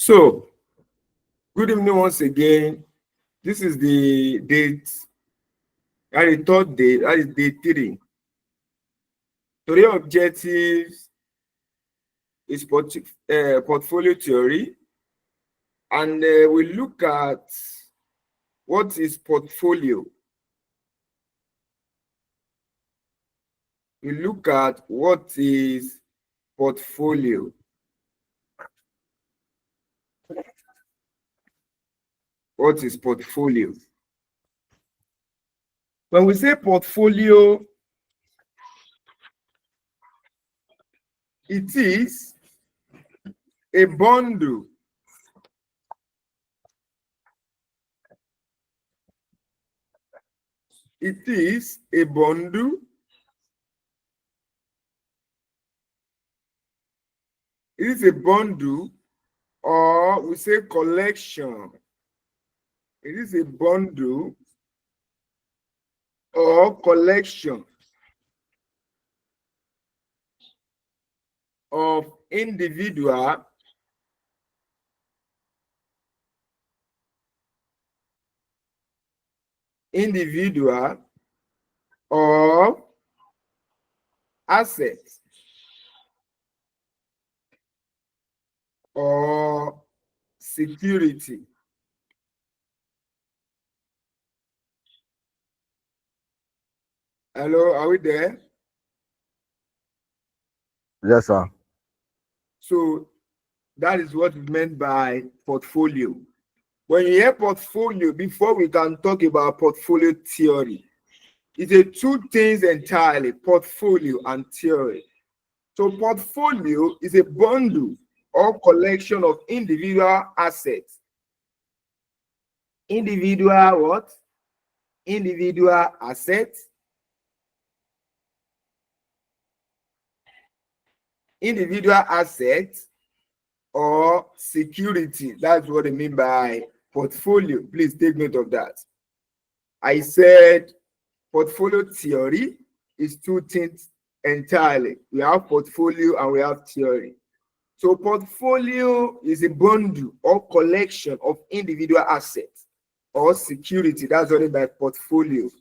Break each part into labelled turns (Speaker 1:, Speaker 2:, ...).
Speaker 1: So, good evening once again. This is the date, and the third day, that is day 3. Today objectives is portfolio theory, and we look at what is portfolio. We look at what is portfolio. What is portfolio? When we say portfolio, it is a bundle It is a bundle or we say collection. It is a bundle or collection of individual or assets or security. Hello, are we there?
Speaker 2: Yes, sir.
Speaker 1: So that is what is meant by portfolio. When you hear portfolio, before we can talk about portfolio theory, it's a two things entirely, portfolio and theory. So portfolio is a bundle or collection of individual assets. Individual what? Individual assets. Individual assets or security. That's what I mean by portfolio. Please take note of that. I said portfolio theory is two things entirely. We have portfolio and we have theory. So portfolio is a bundle or collection of individual assets or security. That's what I mean by portfolio.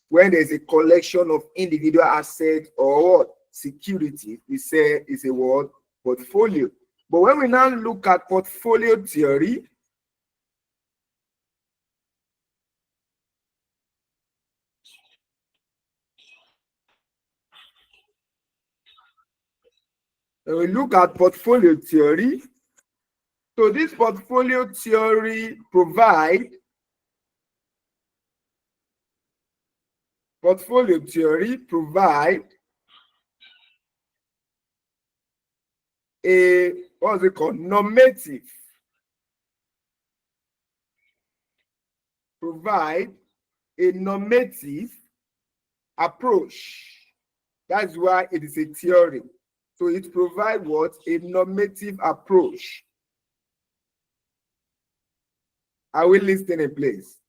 Speaker 1: When there's a collection of individual assets or what? Security, we say is a word portfolio. But when we now look at portfolio theory, so this portfolio theory provide a what's it called? Normative. Provide a normative approach. That's why it is a theory. So it provides what? A normative approach. Are we listening, please?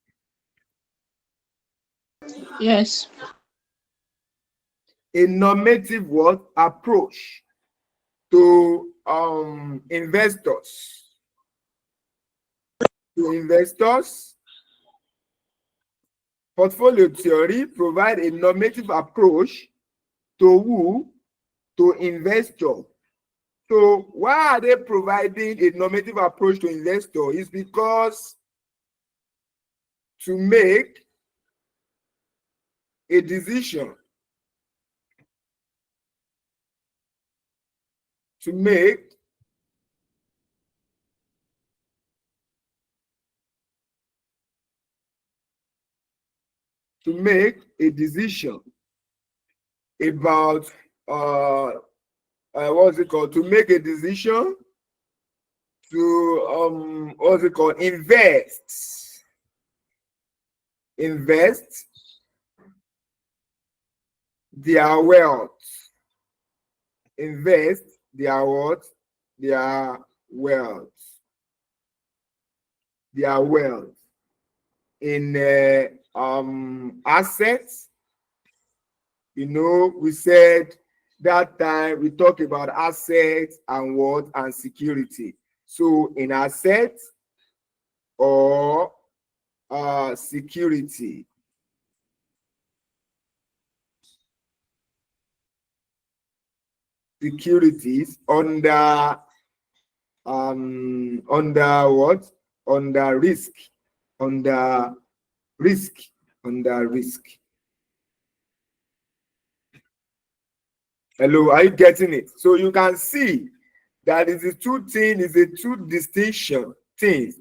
Speaker 3: Yes.
Speaker 1: A normative what? Approach to investors. Portfolio theory provide a normative approach to who? To investor. So why are they providing a normative approach to investor? Is because to make a decision, to make a decision about what's it called? To make a decision to what's it called? Invest their wealth. Invest their what? Their wealth in assets. You know, we said that time we talked about assets and what? And security. So in asset or security. Securities under what? Under risk. Under risk. Under risk. Hello, are you getting it? So you can see that is a two distinction things.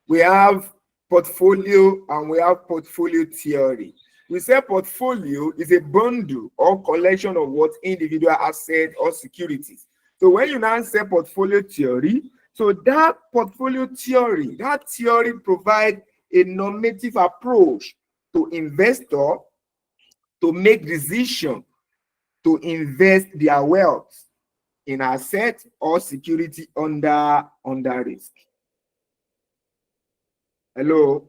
Speaker 1: We have portfolio and we have portfolio theory. We say portfolio is a bundle or collection of what individual assets or securities. So when you now say portfolio theory, so that portfolio theory, that theory provides a normative approach to investor to make decision to invest their wealth in asset or security under risk. Hello.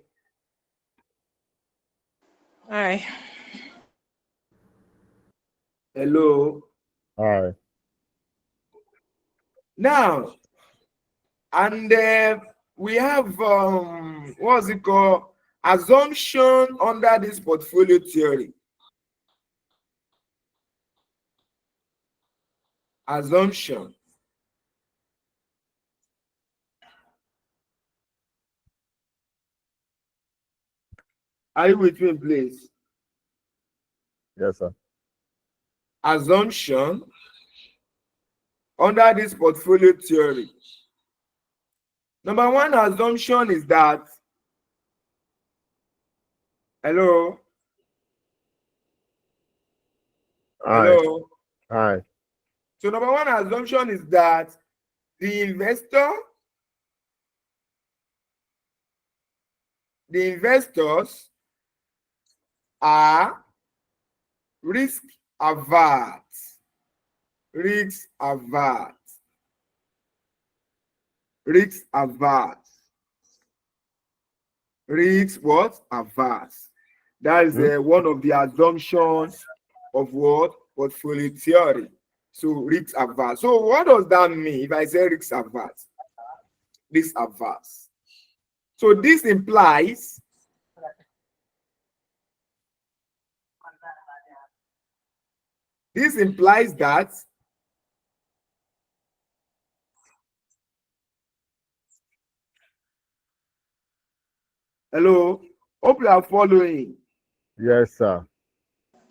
Speaker 2: Hi.
Speaker 1: Hello.
Speaker 3: Hi.
Speaker 1: Now, and we have what's it called? Assumption under this portfolio theory. Assumption. Are you with me, please?
Speaker 3: Yes, sir.
Speaker 1: Assumption under this portfolio theory. Number one assumption is that, hello.
Speaker 3: Hi.
Speaker 1: Hello.
Speaker 3: Hi.
Speaker 1: So number one assumption is that the investors are risk averse. Risk averse. Risk averse. Risk what? Averse. That is one of the assumptions of what? Portfolio theory. So risk averse. So what does that mean if I say risk averse? Risk averse. So this implies that hello, hope you are following.
Speaker 3: Yes, sir.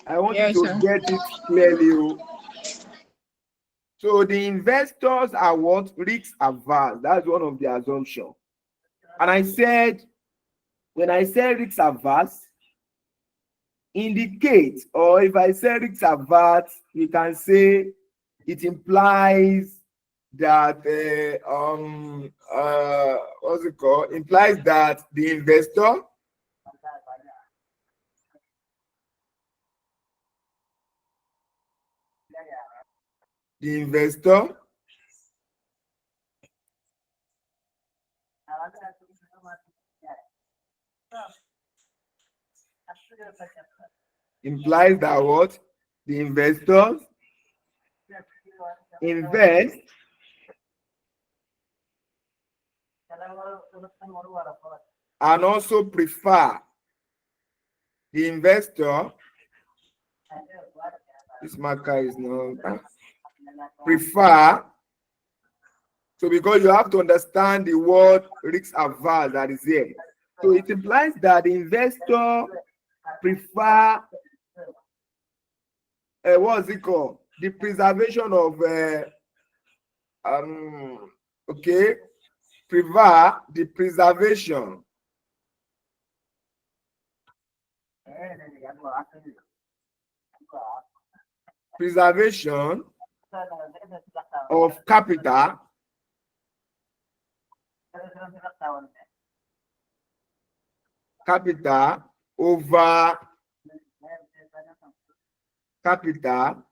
Speaker 1: I want
Speaker 2: Yes,
Speaker 1: you to
Speaker 2: sir.
Speaker 1: get it clearly. So the investors are what? Risk averse. That's one of the assumptions. And I said, when I say risk averse, indicate, or if I say risk averse, we can say it implies that what's it called? Implies that the investor implies that what? The investors invest and also prefer the investor. This marker is not prefer. So because you have to understand the word risk averse that is here. So it implies that the investor prefer what's it called? The preservation of okay, prefer the preservation of capital over capital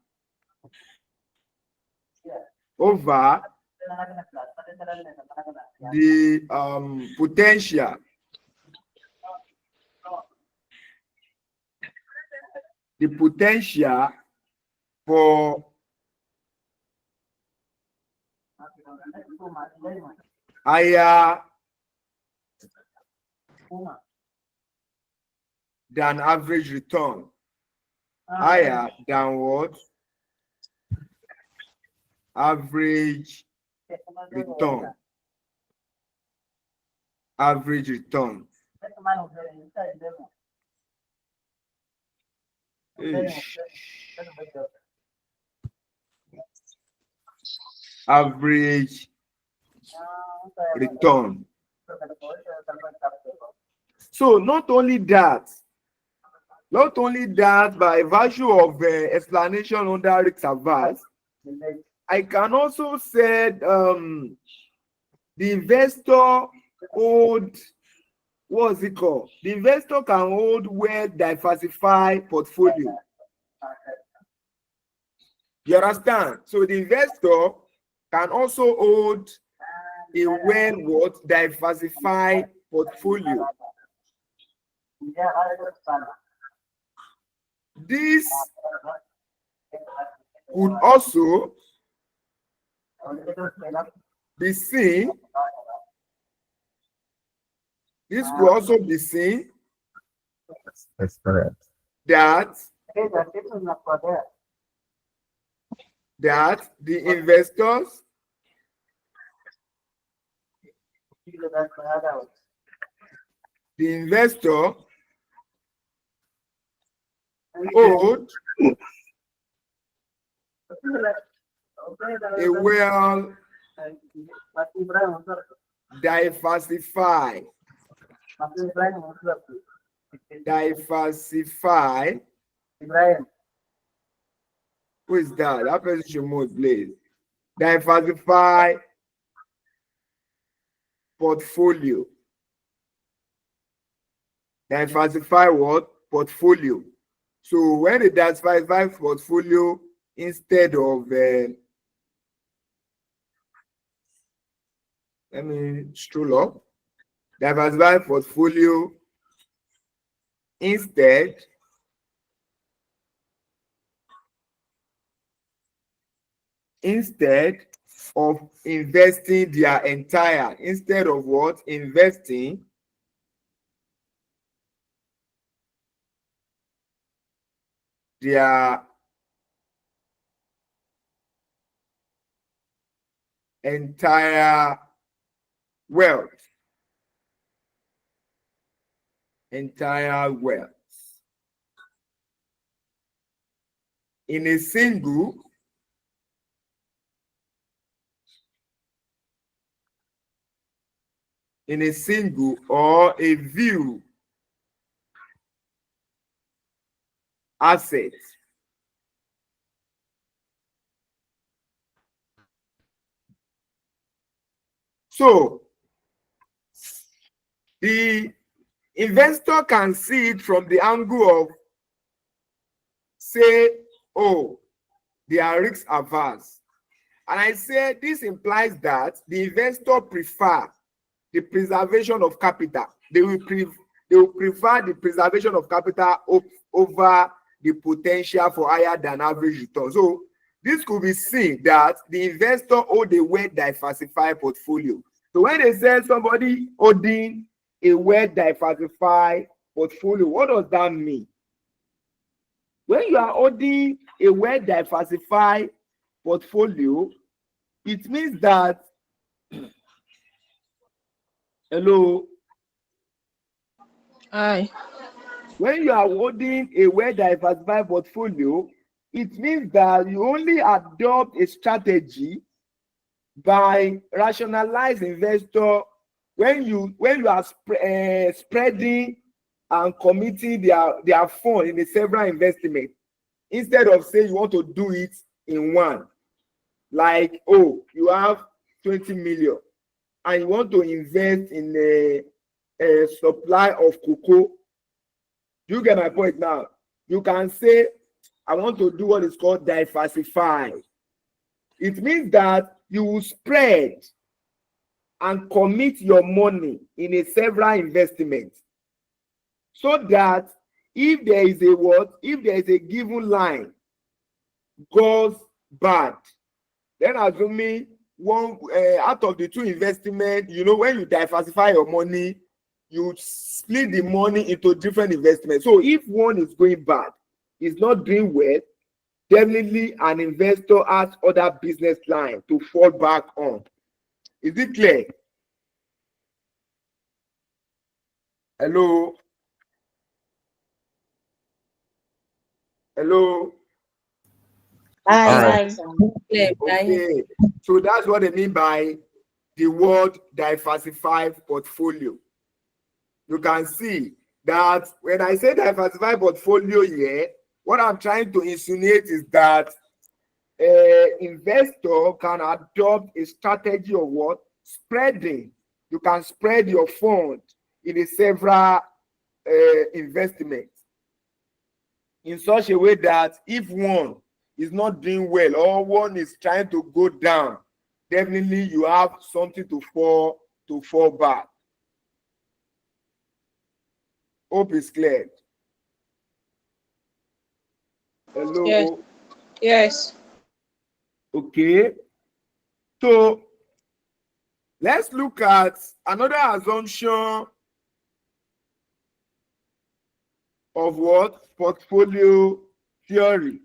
Speaker 1: over the potential for higher than average return. Higher than what? Average return. Average return. Average return. So not only that, by virtue of explanation under risk averse, I can also say the investor hold, what's it called? The investor can hold well diversified portfolio. You understand? So the investor can also hold a well diversified portfolio. This could also be seen. This could also be seen that the investors hold a well diversified who is that? That person should move, please. Diversify portfolio. Diversify what? Portfolio. So when they diversify portfolio, instead of let me stroll up. Diversify portfolio instead of investing their entire, instead of what? Investing their entire wealth. In a single or a view asset. So the investor can see it from the angle of, say, oh, they are risk averse. And I say this implies that the investor prefer the preservation of capital. They will prefer the preservation of capital over the potential for higher than average return. So this could be seen that the investor hold a well diversified portfolio. So when they say somebody holding a well diversified portfolio, what does that mean? When you are holding a well diversified portfolio, it means that hello.
Speaker 2: Hi.
Speaker 1: When you are holding a well diversified portfolio, it means that you only adopt a strategy by rationalized investor when you are spreading and committing their fund in a several investment, instead of saying you want to do it in one. Like, oh, you have 20 million and you want to invest in a supply of cocoa. You get my point now? You can say, I want to do what is called diversify. It means that you will spread and commit your money in a several investments, so that if there is a given line goes bad, then assuming one out of the two investment, you know, when you diversify your money, you split the money into different investments. So if one is going bad, is not doing well, definitely an investor has other business line to fall back on. Is it clear? Hello? Hello?
Speaker 3: Aye.
Speaker 1: Okay. So that's what I mean by the word diversified portfolio. You can see that when I say diversified portfolio here, what I'm trying to insinuate is that investor can adopt a strategy of what? Spreading. You can spread your fund in a several investments in such a way that if one is not doing well or one is trying to go down, definitely you have something to fall back. Hope is clear. Hello.
Speaker 2: Yes. Yes.
Speaker 1: Okay. So let's look at another assumption of what? Portfolio theory.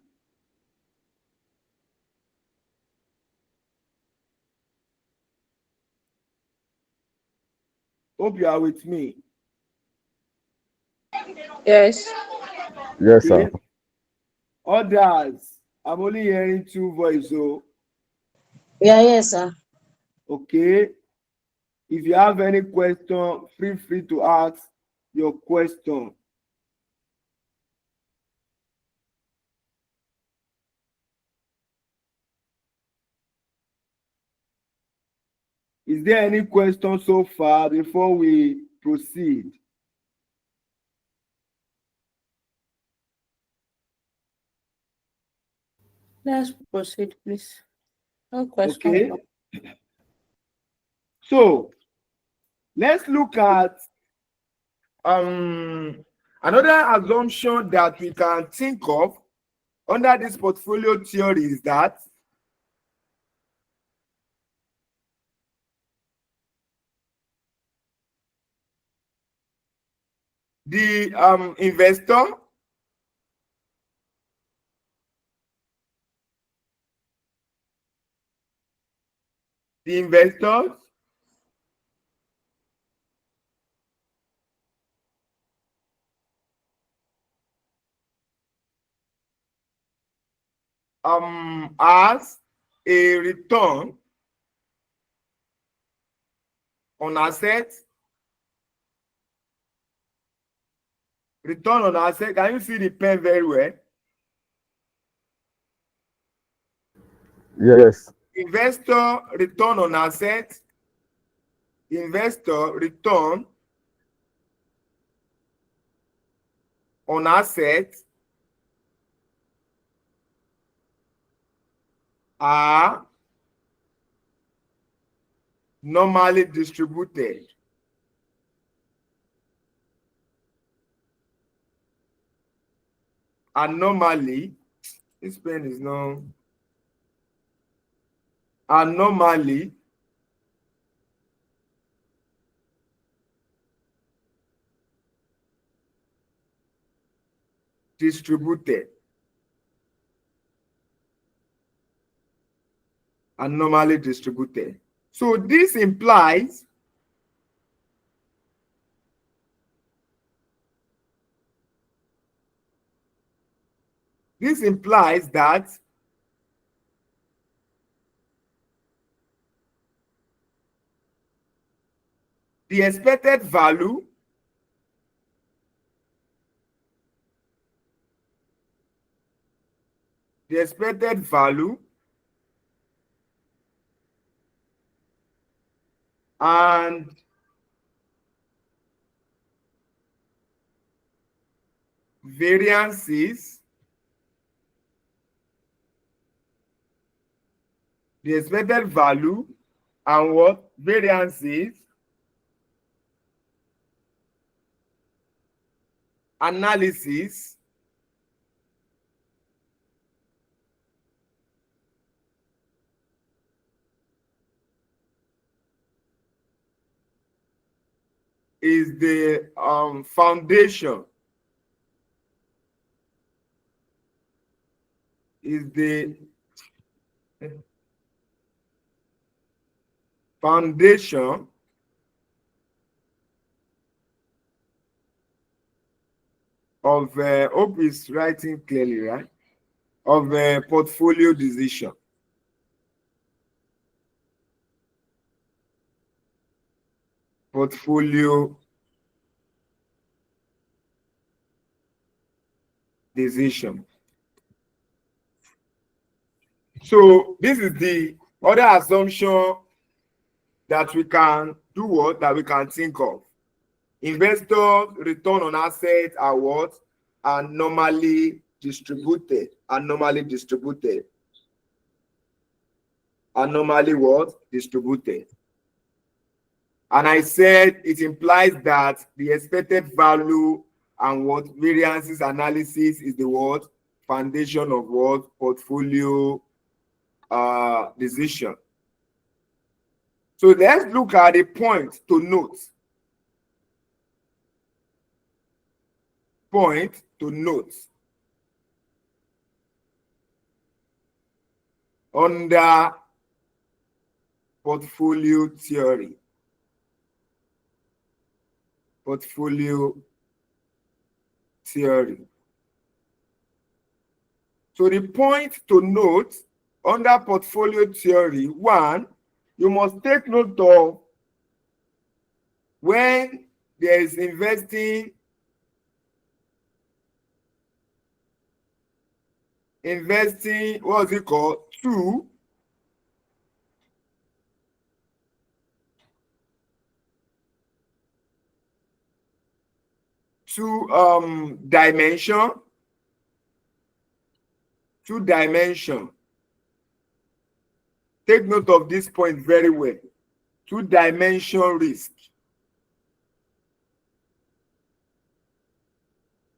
Speaker 1: Hope you are with me.
Speaker 2: Yes.
Speaker 3: Yes, sir.
Speaker 1: Okay. Others, I'm only hearing two voices. So,
Speaker 4: Yeah, yes, sir.
Speaker 1: okay. If you have any question, feel free to ask your question. Is there any question so far before we proceed?
Speaker 2: Let's proceed, please. No question.
Speaker 1: Okay. So let's look at another assumption that we can think of under this portfolio theory is that the investor the investors has a return on assets. Return on asset. Can you see the pen very well?
Speaker 3: Yes.
Speaker 1: Investor return on asset. Investor return on asset are normally distributed. And normally, this pen is not. And normally distributed. And normally distributed. So this implies that the expected value and variances, the expected value and what? Variances analysis is the foundation. Is the foundation of hope is writing clearly, right? Of portfolio decision. Portfolio decision. So this is the other assumption that we can do what? That we can think of. Investors' return on assets are what? Are normally distributed. Are normally distributed. Are normally what? Distributed. And I said it implies that the expected value and what variances analysis is the what? Foundation of what? Portfolio decision. So let's look at a point to note. Point to note. Under portfolio theory. Portfolio theory. So the point to note under portfolio theory, one, you must take note of when there is investing what's it called? Two dimension. Take note of this point very well. Two-dimension risk.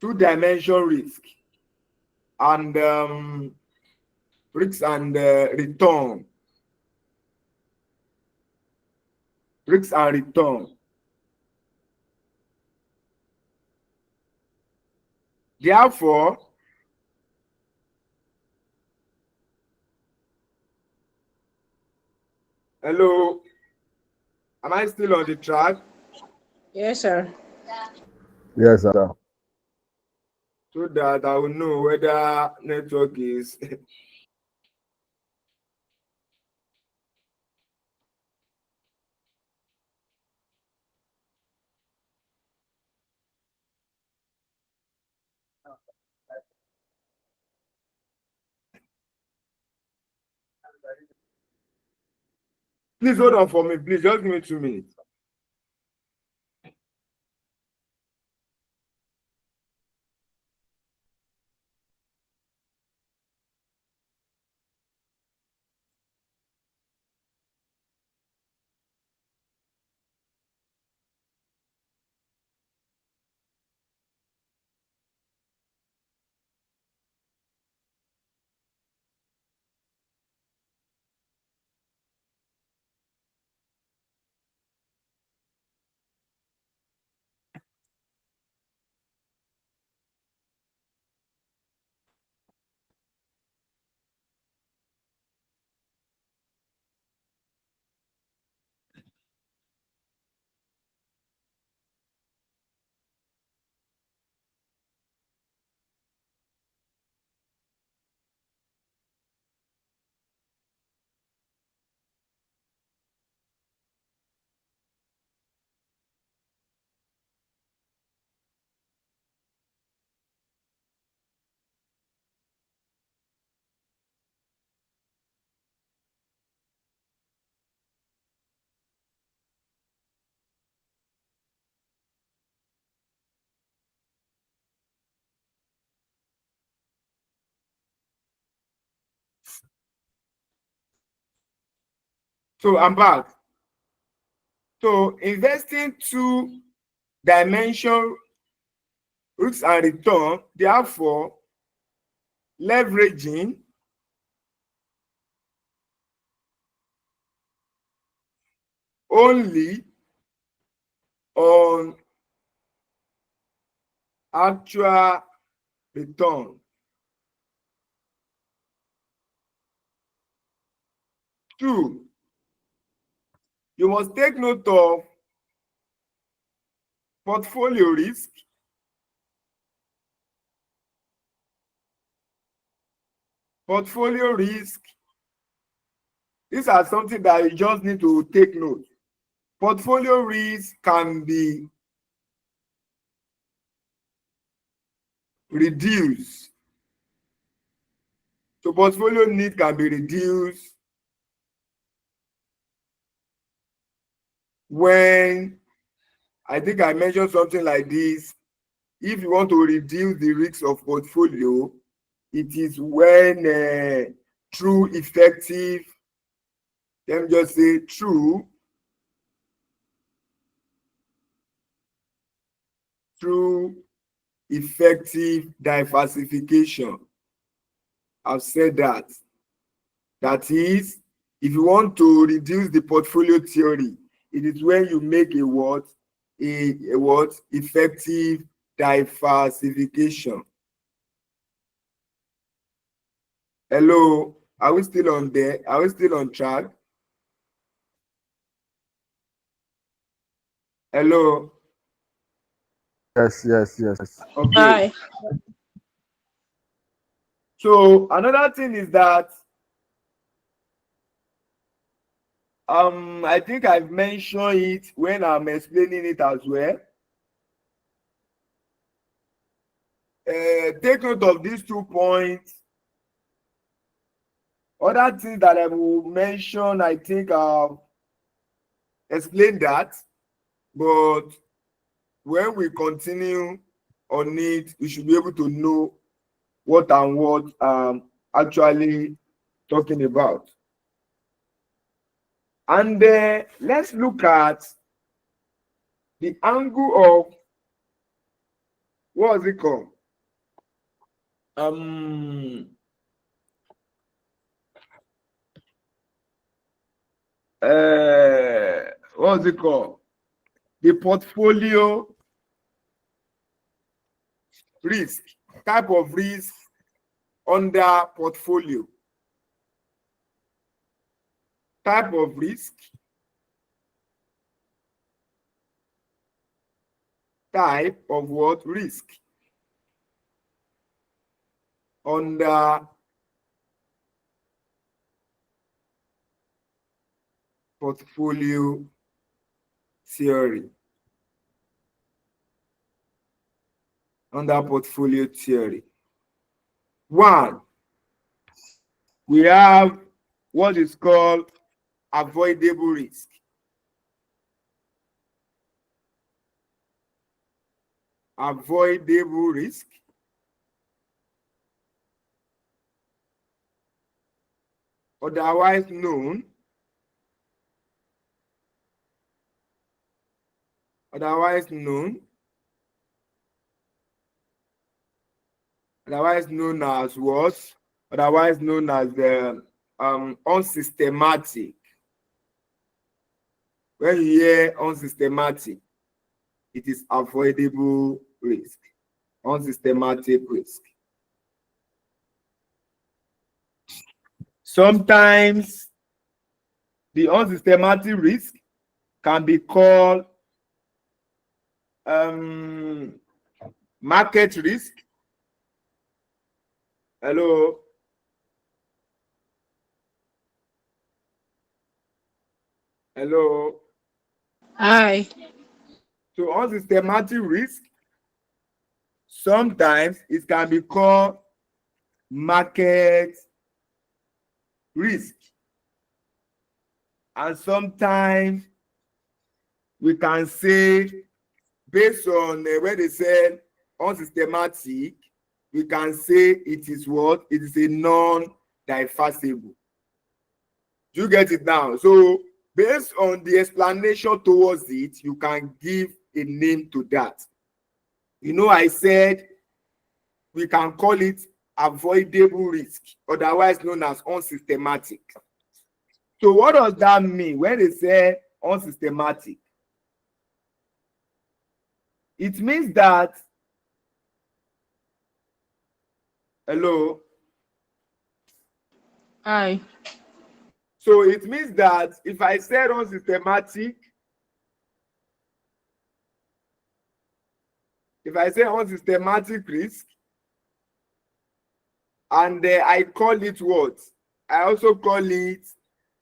Speaker 1: Two-dimension risk. And risk and return. Risk and return. Therefore, hello, am I still on the track?
Speaker 2: Yes, sir.
Speaker 3: Yes, sir.
Speaker 1: So that I will know whether network is. Please hold on for me, please. Just give me 2 minutes. So I'm back. So investing two-dimension risk and return, therefore leveraging only on actual return. 2, you must take note of portfolio risk, portfolio risk. These are something that you just need to take note. Portfolio risk can be reduced. So portfolio need can be reduced when, I think I mentioned something like this. If you want to reduce the risk of portfolio, it is when through effective, let me just say through effective diversification. I've said that. That is, if you want to reduce the portfolio theory, it is when you make a what? A what? Effective diversification. Hello, are we still on there? Are we still on track? Hello.
Speaker 3: Yes.
Speaker 1: Okay.
Speaker 2: Aye.
Speaker 1: So another thing is that I think I've mentioned it when I'm explaining it as well. Take note of these 2 points. Other things that I will mention, I think I've explained that, but when we continue on it, we should be able to know what and what actually talking about. And let's look at the angle of, what is it called? What is it called? The portfolio risk, type of risk under portfolio. Type of risk, type of what? Risk under portfolio theory. Under portfolio theory. 1, we have what is called avoidable risk. Avoidable risk. Otherwise known as what? Otherwise known as the unsystematic. When you hear unsystematic, it is avoidable risk. Unsystematic risk. Sometimes the unsystematic risk can be called market risk. Hello. Hello.
Speaker 2: Aye.
Speaker 1: So unsystematic risk, sometimes it can be called market risk. And sometimes we can say, based on where they said unsystematic, we can say it is what? It is a non-diversible. Do you get it now? So based on the explanation towards it, you can give a name to that. You know, I said we can call it avoidable risk, otherwise known as unsystematic. So what does that mean when they say unsystematic? It means that, hello?
Speaker 2: Hi.
Speaker 1: So it means that if I said unsystematic, risk, and I call it what? I also call it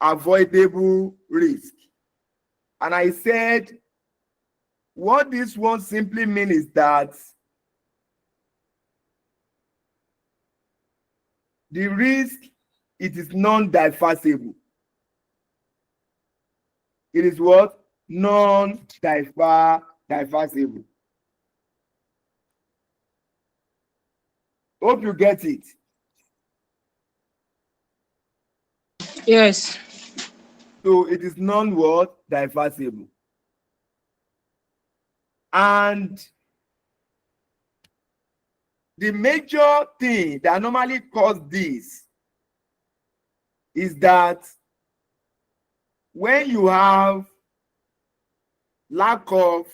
Speaker 1: avoidable risk. And I said, what this one simply means is that the risk, it is non-diversible. It is what? Non-diversible. Hope you get it.
Speaker 2: Yes.
Speaker 1: So it is non-what? Diversible. And the major thing that normally causes this is that when you have lack of,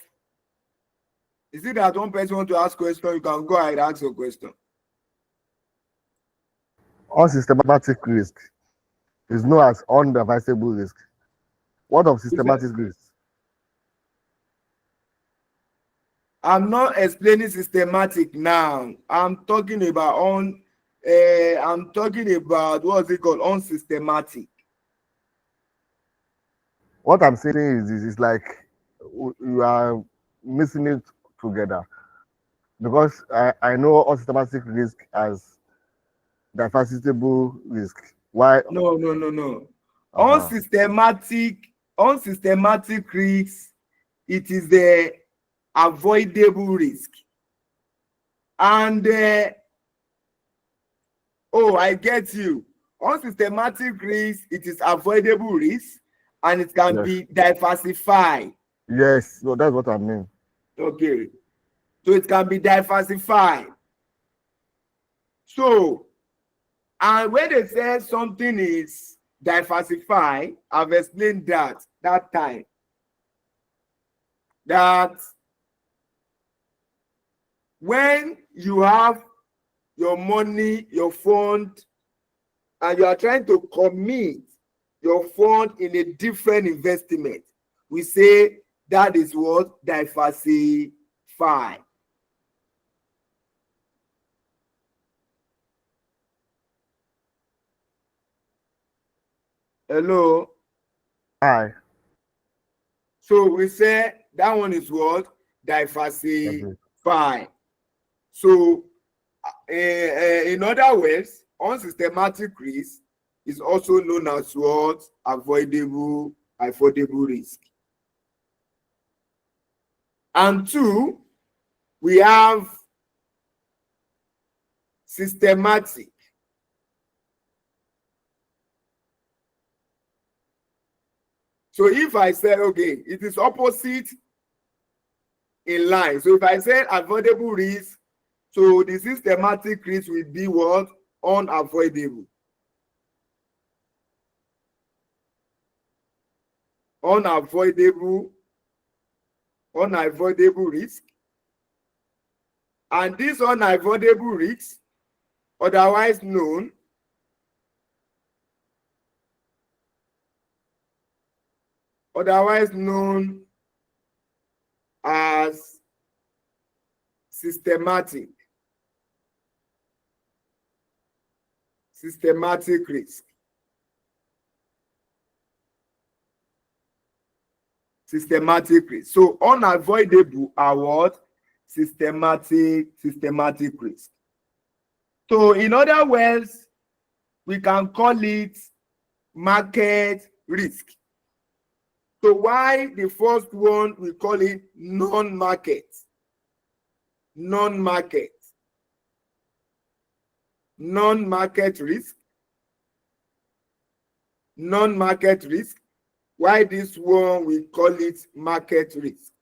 Speaker 1: is it that one person want to ask question? You can go ahead and ask your question.
Speaker 3: Unsystematic risk is known as undivisible risk. What of systematic risk?
Speaker 1: I'm not explaining systematic now. I'm talking about what's it called? Unsystematic.
Speaker 3: What I'm saying is like you are missing it together, because I know unsystematic risk as diversible risk. Why?
Speaker 1: No. Unsystematic risk, it is the avoidable risk. And I get you. Unsystematic risk, it is avoidable risk, and it can be diversified.
Speaker 3: Yes, no, that's what I mean.
Speaker 1: Okay. So it can be diversified. So, and when they say something is diversified, I've explained that time. That when you have your money, your fund, and you are trying to commit your fund in a different investment, we say that is what? Diversify. Hello?
Speaker 3: Hi.
Speaker 1: So we say that one is what? Diversify. So in other words, unsystematic risk is also known as what? Avoidable risk. And two, we have systematic. So if I say, okay, it is opposite in line. So if I say avoidable risk, so the systematic risk will be what? Unavoidable. Unavoidable risk. And this unavoidable risk, otherwise known as systematic risk. Systematic risk. So unavoidable are what? Systematic risk. So in other words, we can call it market risk. So why the first one we call it non-market risk. Why this one we call it market risk?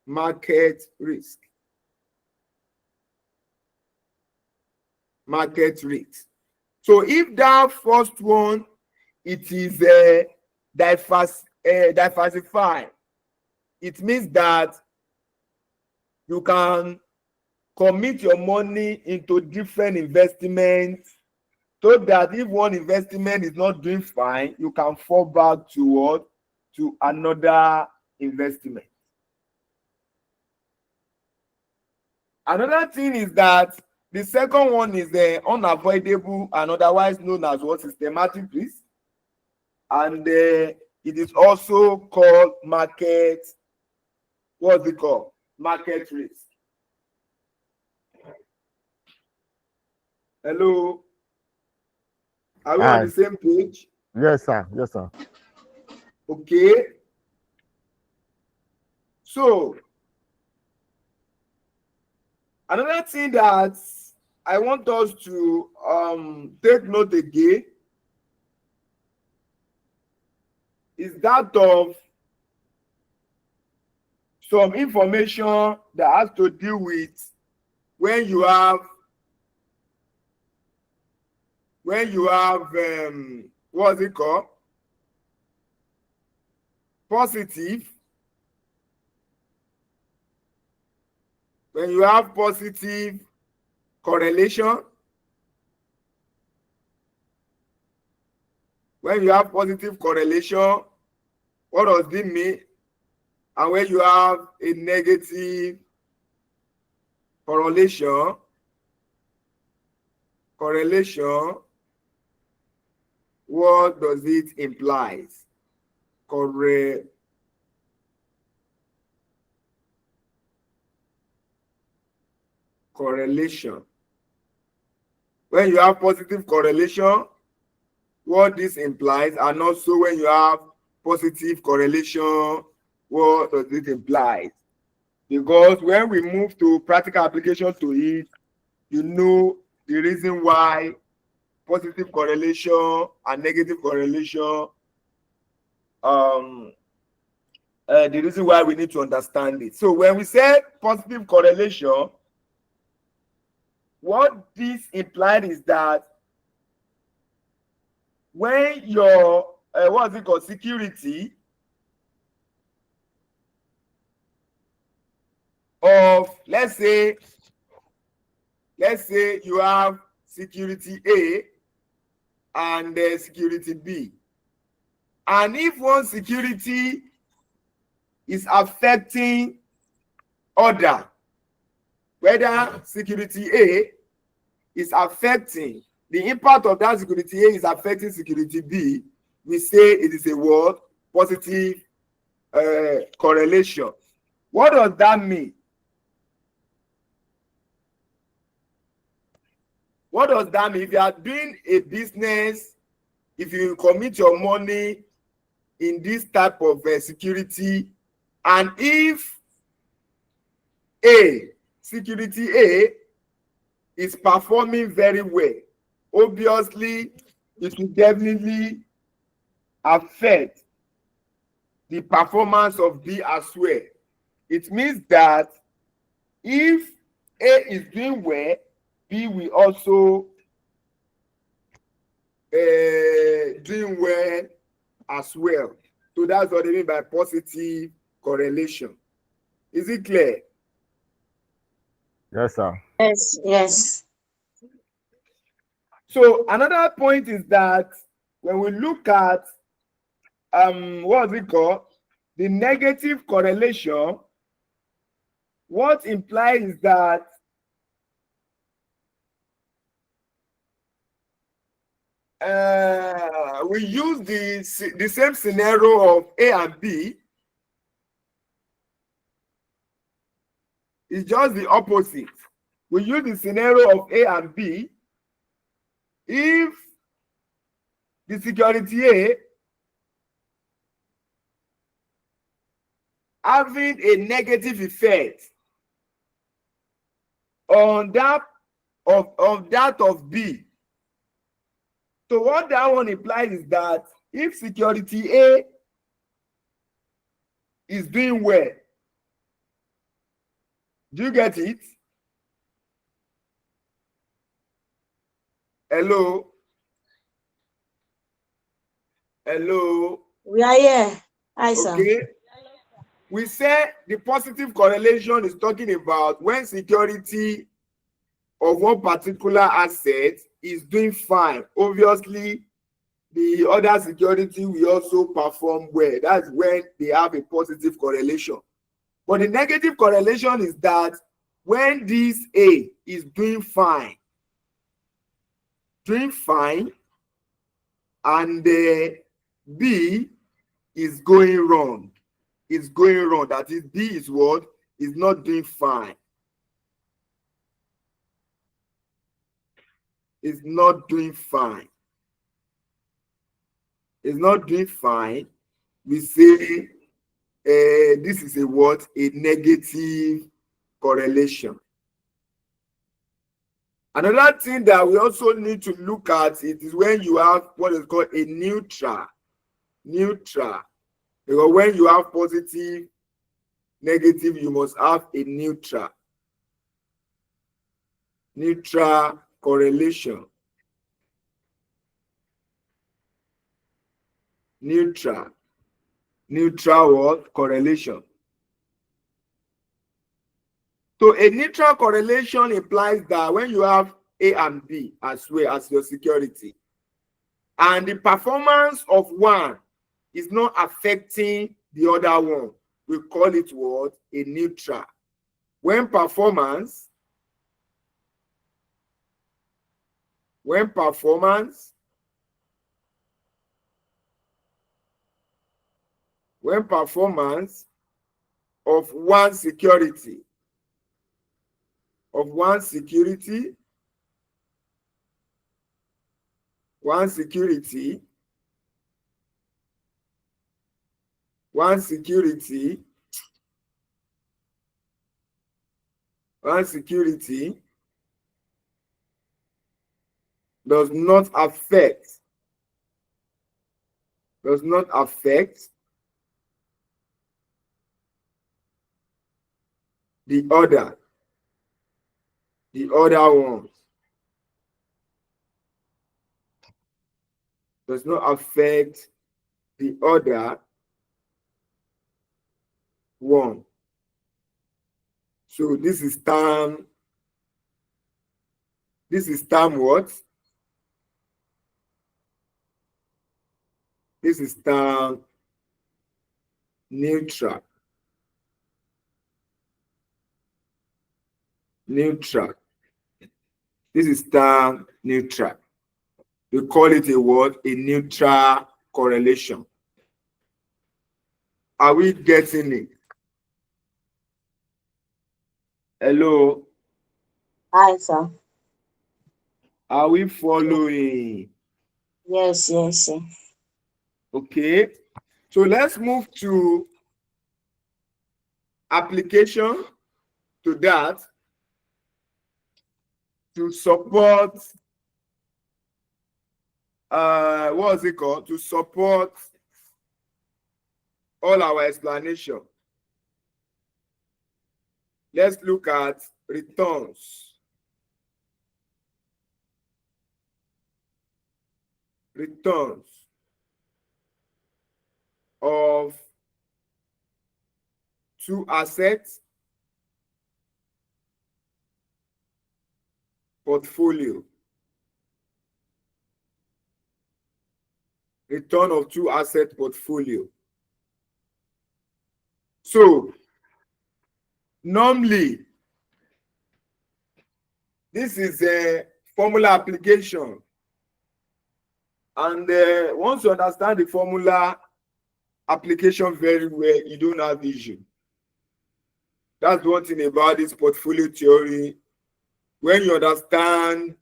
Speaker 1: Market risk. So if that first one, it is diversified, it means that you can commit your money into different investments so that if one investment is not doing fine, you can fall back to what? To another investment. Another thing is that the second one is unavoidable and otherwise known as what? Systematic risk. And it is also called market, what's it called? Market risk. Hello? Are we on
Speaker 3: Hi.
Speaker 1: the same page?
Speaker 3: Yes, sir. Yes, sir.
Speaker 1: Okay. So, another thing that I want us to take note again is that of some information that has to do with when you have what's it called? Positive. When you have positive correlation. When you have positive correlation, what does this mean? And when you have a negative correlation, what does it imply? Correlation. When you have positive correlation, what this implies, and also when you have positive correlation, what does it imply? Because when we move to practical application to it, you know the reason why positive correlation and negative correlation, the reason why we need to understand it. So when we say positive correlation, what this implied is that when your what's it called, security of, let's say you have security A and security B, and if one security is affecting other, whether security A is affecting, the impact of that security A is affecting security B, we say it is a word positive correlation. What does that mean? What does that mean? If you are doing a business, if you commit your money in this type of security, and if security A is performing very well, obviously it will definitely affect the performance of B as well. It means that if A is doing well, B will also doing well as well. So that's what they mean by positive correlation. Is it clear?
Speaker 3: Yes, sir.
Speaker 4: Yes, yes.
Speaker 1: So another point is that when we look at what's it called, the negative correlation, what implies is that we use the same scenario of A and B. It's just the opposite. We use the scenario of A and B. If the security A having a negative effect on that of B. So what that one implies is that if security A is doing well, do you get it? Hello? Hello?
Speaker 4: We are here. Hi, sir.
Speaker 1: Okay. We say the positive correlation is talking about when security of one particular asset is doing fine. Obviously, the other security will also perform well. That's when they have a positive correlation. But the negative correlation is that when this A is doing fine, and the B is going wrong. It's going wrong. That is, B is what? Is not doing fine. It's not doing fine. It's not doing fine. We say this is a what? A negative correlation. Another thing that we also need to look at it is when you have what is called a neutral. Neutral. Because when you have positive, negative, you must have a neutral. Neutral correlation. Neutral. Neutral what? Correlation. So a neutral correlation implies that when you have A and B as well as your security, and the performance of one is not affecting the other one, we call it what? A neutral. When performance of one security does not affect the other ones. Does not affect the other one. So this is term what? This is term neutral. Neutral. This is term neutral. We call it a what? A neutral correlation. Are we getting it? Hello?
Speaker 4: Hi, sir.
Speaker 1: Are we following?
Speaker 4: Yes, yes, sir.
Speaker 1: Okay. So let's move to application to that to support what's it called? To support all our explanation. Let's look at returns. Returns of two assets portfolio. Return of two asset portfolio. So normally this is a formula application, and once you understand the formula application very well, you don't have issue. That's one thing about this portfolio theory. When you understand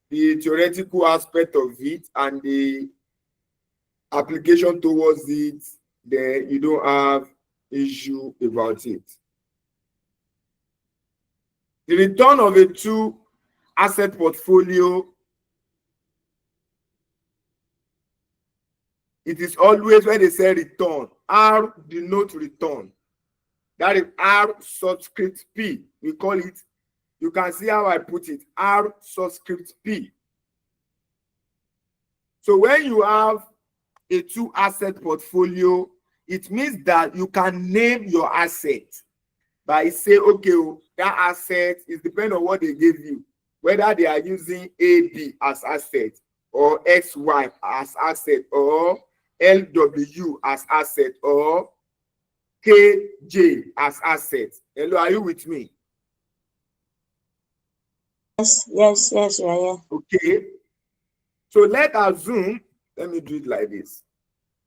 Speaker 1: the theoretical aspect of it and the application towards it, then you don't have issue about it. The return of a two asset portfolio, it is always when they say return, R denotes return. That is R subscript P. We call it, you can see how I put it, R subscript P. So when you have a two asset portfolio, It means that you can name your asset by say, okay, that asset is depending on what they give you, whether they are using AB as asset or XY as asset or LW as asset or KJ as asset. Hello, are you with me?
Speaker 4: Yes, we are here.
Speaker 1: Okay. So let me do it like this.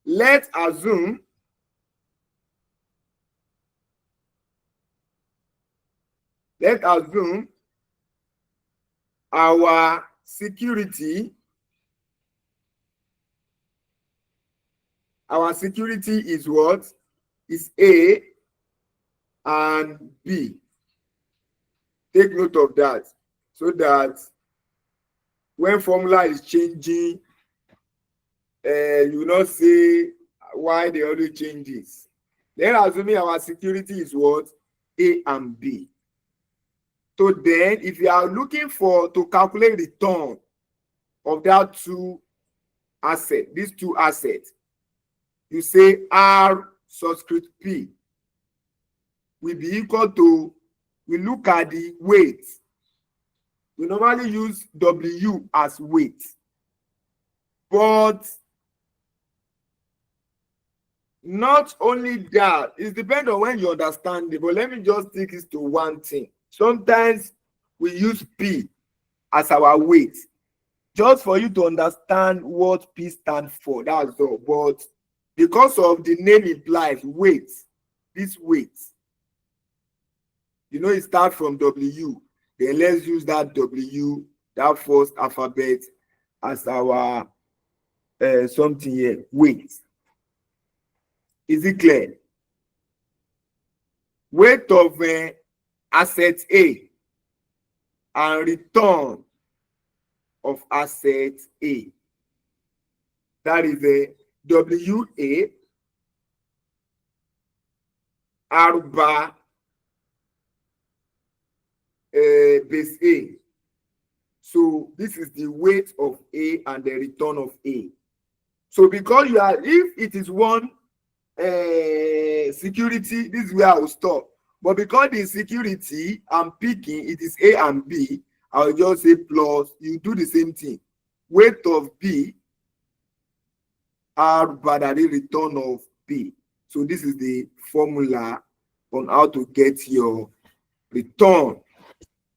Speaker 1: Let's assume our security is what? Is A and B. Take note of that so that when formula is changing, you not say why they always change this. Then assuming our security is what? A and B. So then if you are looking to calculate return of that these two assets, you say R subscript P will be equal to, we look at the weight. We normally use W as weight, but not only that, it depends on when you understand it, but let me just take this to one thing. Sometimes we use P as our weight, just for you to understand what P stands for, that's all. But because of the name implies weight, this weight, you know, it starts from W. Then let's use that W, that first alphabet, as our something here, weight. Is it clear? Weight of asset A and return of asset A. That is a WA R bar base A. So this is the weight of A and the return of A. So because if it is one security, this is where I will stop. But because the security I'm picking, it is A and B, I will just say plus. You do the same thing. Weight of B R by the return of B. So this is the formula on how to get your return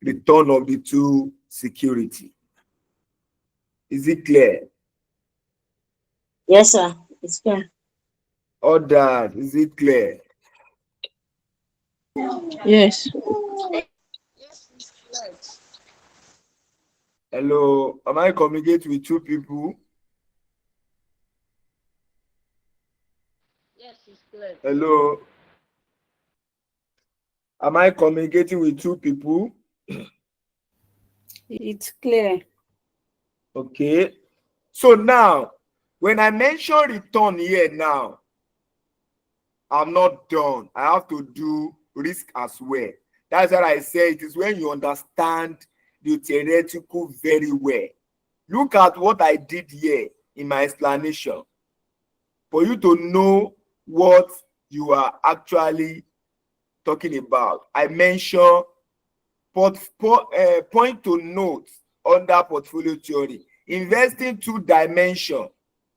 Speaker 1: of the two security. Is it clear?
Speaker 4: Yes, sir. It's clear.
Speaker 1: Or that, is it clear?
Speaker 2: Yes.
Speaker 1: Hello, am I communicating with two people?
Speaker 5: Yes, it's clear.
Speaker 1: Hello, am I communicating with two people?
Speaker 2: It's clear.
Speaker 1: Okay. So now, when I mention return here now, I'm not done. I have to do risk as well. That's what I say. It is when you understand the theoretical very well. Look at what I did here in my explanation for you to know what you are actually talking about. I mentioned point to note under portfolio theory. Investing two dimension,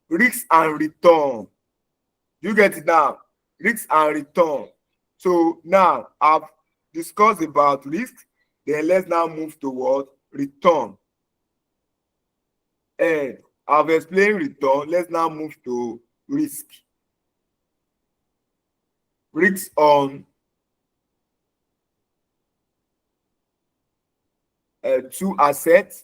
Speaker 1: risk and return. You get it now? Risk and return. So now I've discussed about risk. Then let's now move toward return. And I've explained return. Let's now move to risk. Risk on two assets.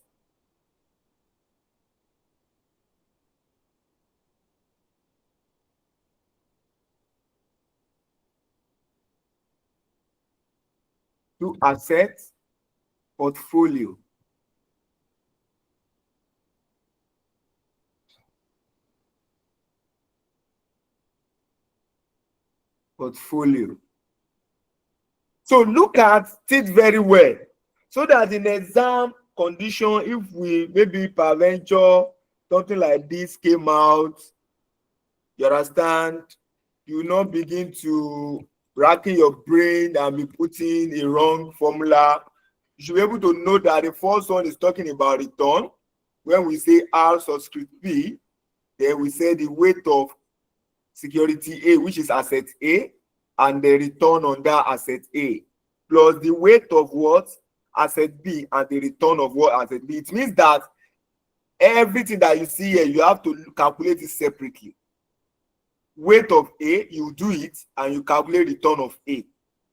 Speaker 1: Two assets portfolio. Portfolio. So look at it very well, so that in exam condition, if we maybe peradventure something like this came out, you understand, You will not begin to racking your brain and be putting a wrong formula. You should be able to know that the first one is talking about return. When we say R subscript P, then we say the weight of security A, which is asset A, and the return on that asset A, plus the weight of what? Asset B, and the return of what? Asset B. It means that everything that you see here, you have to calculate it separately. Weight of A, you do it and you calculate return of A.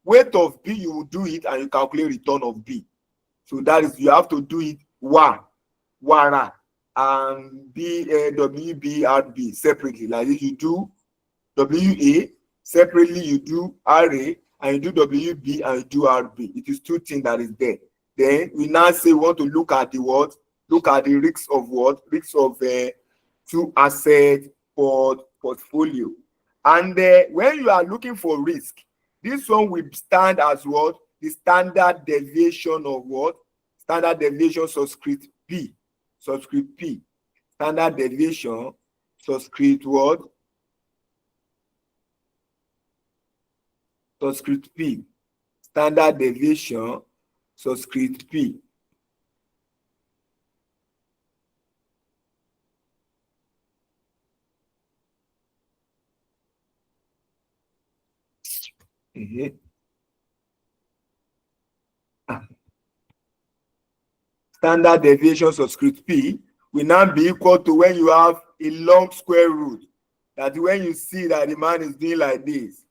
Speaker 1: Weight of B, you will do it and you calculate return of B. So that is, you have to do it one, and WBRB separately. Like this, you do WA separately, you do RA, and you do WB and you do RB. It is two things that is there. Then we now say we want to look at the what? Look at the risks of what? Risks of two asset portfolio. And when you are looking for risk, this one will stand as what? The standard deviation of what? Standard deviation subscript P. Subscript P. Standard deviation subscript what? Subscript P. Standard deviation subscript P. Standard deviation subscript P will now be equal to when you have a long square root. That when you see that the man is doing like this.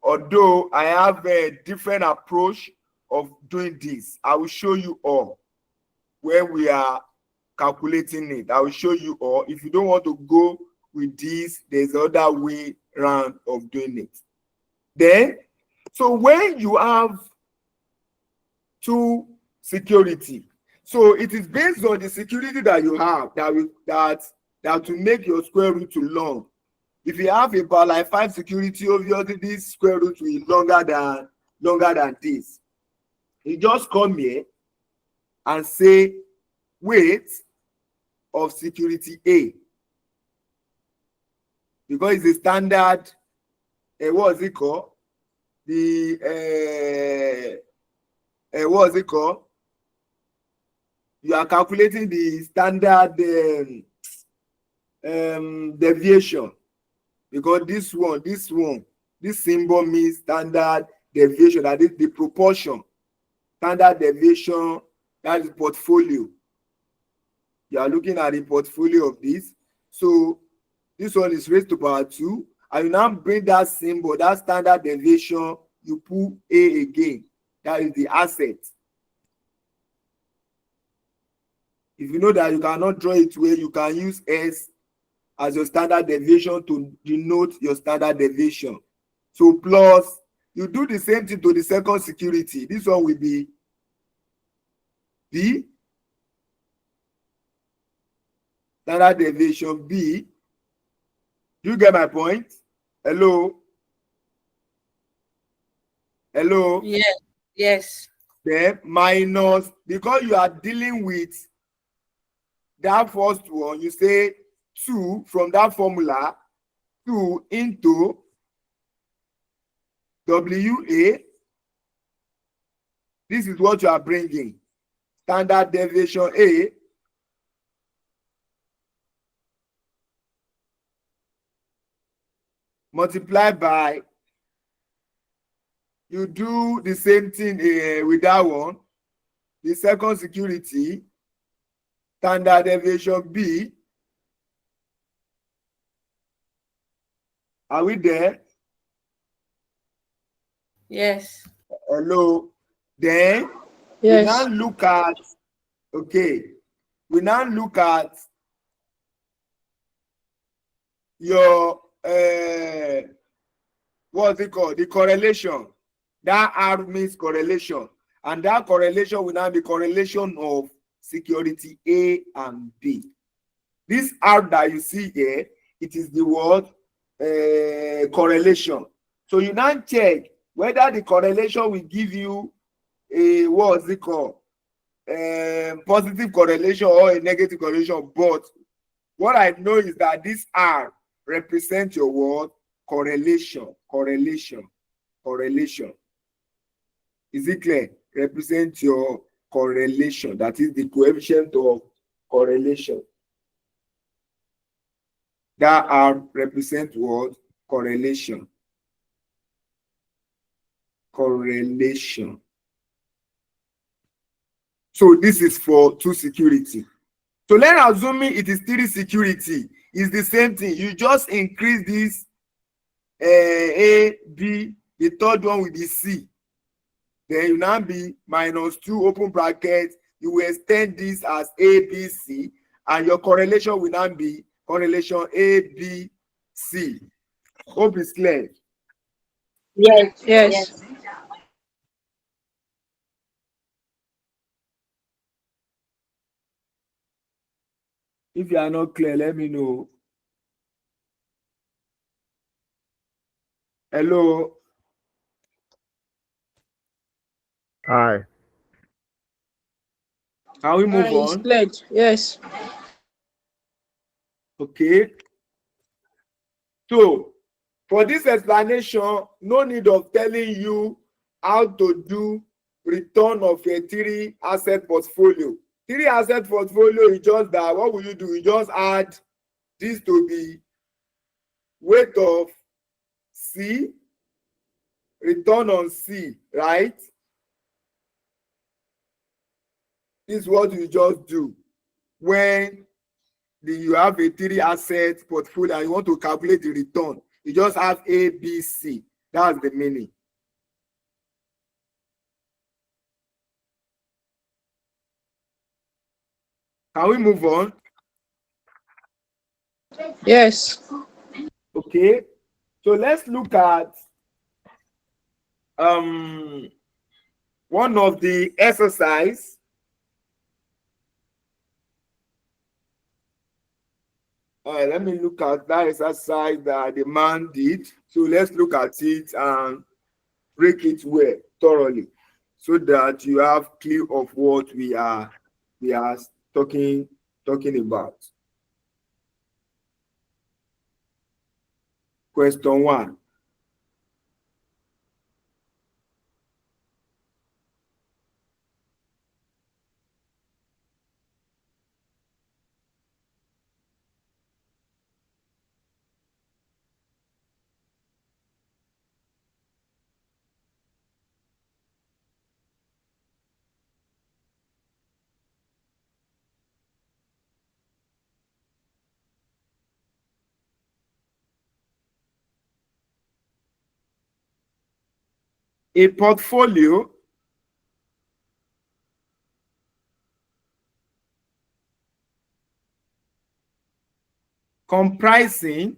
Speaker 1: Although I have a different approach of doing this, I will show you all when we are calculating it. I will show you all. If you don't want to go with this, there's other way around of doing it. Then, so when you have two security, so it is based on the security that you have that will make your square root too long. If you have about like 5 security, obviously this square root will be longer than this. You just come here and say weight of security A, because it's a standard. What is it called? What is it called? You are calculating the standard deviation, because this symbol means standard deviation. That is the proportion. Standard deviation, that is portfolio. You are looking at the portfolio of this. So this one is raised to power 2. And you now bring that symbol, that standard deviation, you put A again. That is the asset. If you know that you cannot draw it where you can use S as your standard deviation to denote your standard deviation. So plus, you do the same thing to the second security. This one will be B. Standard deviation B. Do you get my point? Hello? Hello?
Speaker 2: Yes. Yes.
Speaker 1: Then minus, because you are dealing with that first one, you say 2 from that formula, 2 into WA. This is what you are bringing. Standard deviation A multiplied by, you do the same thing with that one. The second security, standard deviation B. Are we there?
Speaker 2: Yes.
Speaker 1: Hello. Then
Speaker 2: Yes.
Speaker 1: we now look at, okay, we now look at your what's it called? The correlation. That R means correlation, and that correlation will now be correlation of security A and B. This R that you see here, it is the word correlation. So you now check whether the correlation will give you a what's it called, positive correlation or a negative correlation. But what I know is that this R represent your word correlation. Is it clear? Represent your correlation. That is the coefficient of correlation. That R represent what? Correlation. So this is for 2 security. So let's assume it is 3 security. It's the same thing. You just increase this A, B, the third one with the C. Then you now be -2 open bracket. You will extend this as A, B, C, and your correlation will now be correlation A, B, C. Hope it's clear.
Speaker 4: Yes.
Speaker 2: Yes.
Speaker 1: If you are not clear, let me know. Hello.
Speaker 3: Hi.
Speaker 1: Can we move
Speaker 2: It's
Speaker 1: on?
Speaker 2: clear. Yes.
Speaker 1: Okay. So for this explanation, no need of telling you how to do return of a 3 asset portfolio. 3 asset portfolio is just that. What will you do? You just add this to the weight of C, return on C, right? This is what you just do when you have a 3 asset portfolio and you want to calculate the return. You just have A, B, C. That's the meaning. Can we move on?
Speaker 2: Yes.
Speaker 1: Okay. So let's look at one of the exercise. Let me look at that exercise that the man did. So let's look at it and break it well thoroughly, so that you have clue of what we are talking about. Question 1. A portfolio comprising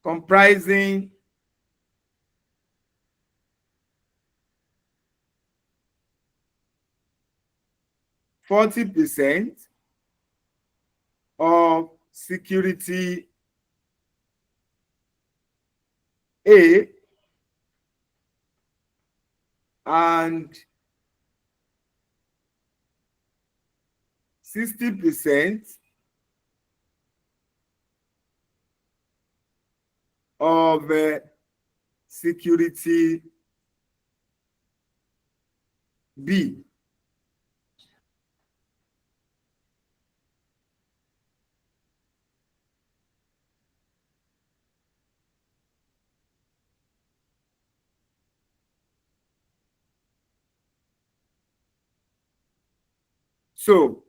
Speaker 1: comprising 40% of security A and 60% of security B. So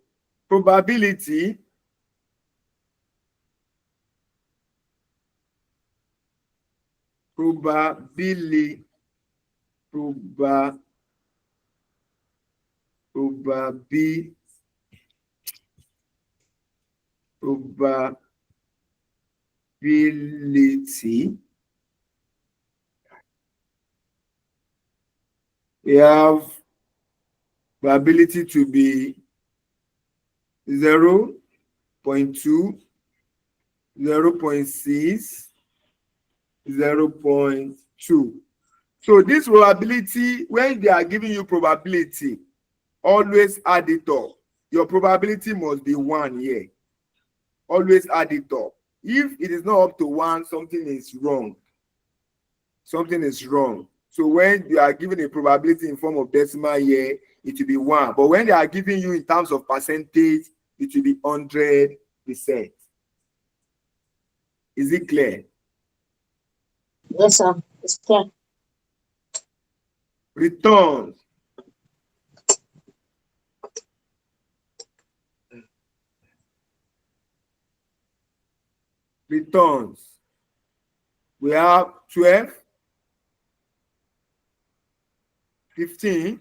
Speaker 1: probability probability we have probability to be 0.2, 0.6, 0.2. So this probability, when they are giving you probability, always add it up. your probability must be 1 here. Always add it up. If it is not up to 1, something is wrong. Something is wrong. So when you are given a probability in form of decimal here, it will be 1. But when they are giving you in terms of percentage, it will be 100%. Is it clear?
Speaker 4: Yes, sir. It's clear.
Speaker 1: Returns. Returns. We have 12, 15,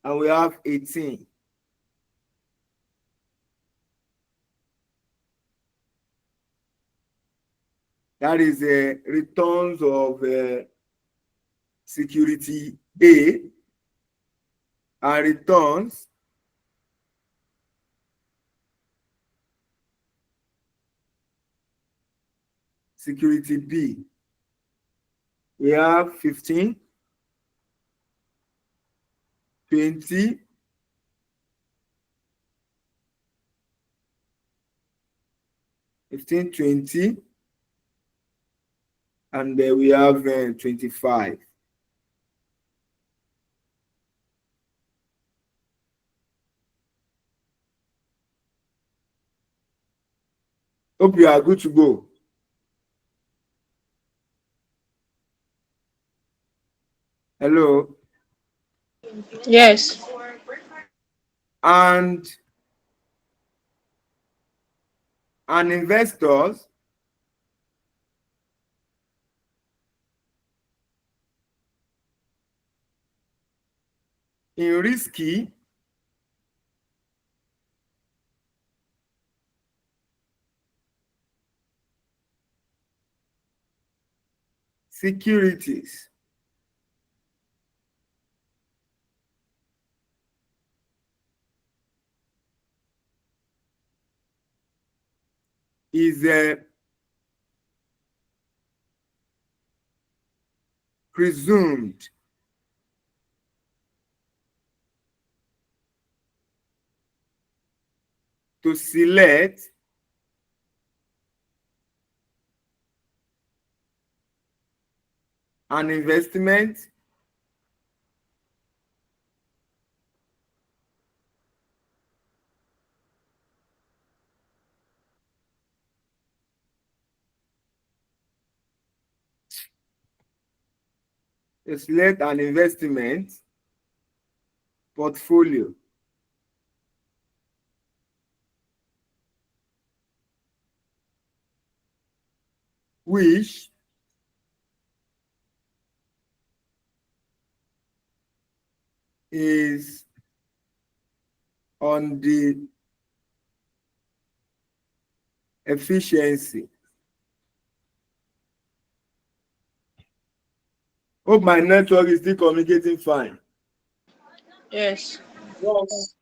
Speaker 1: and we have 18. That is returns of security A and returns security B. We have 15, 20, 15, 20, and we have 25. Hope you are good to go. Hello.
Speaker 2: Yes.
Speaker 1: And investors in risky securities is presumed to select an investment portfolio which is on the efficiency. Hope my network is still communicating fine.
Speaker 2: Yes.
Speaker 4: Yes.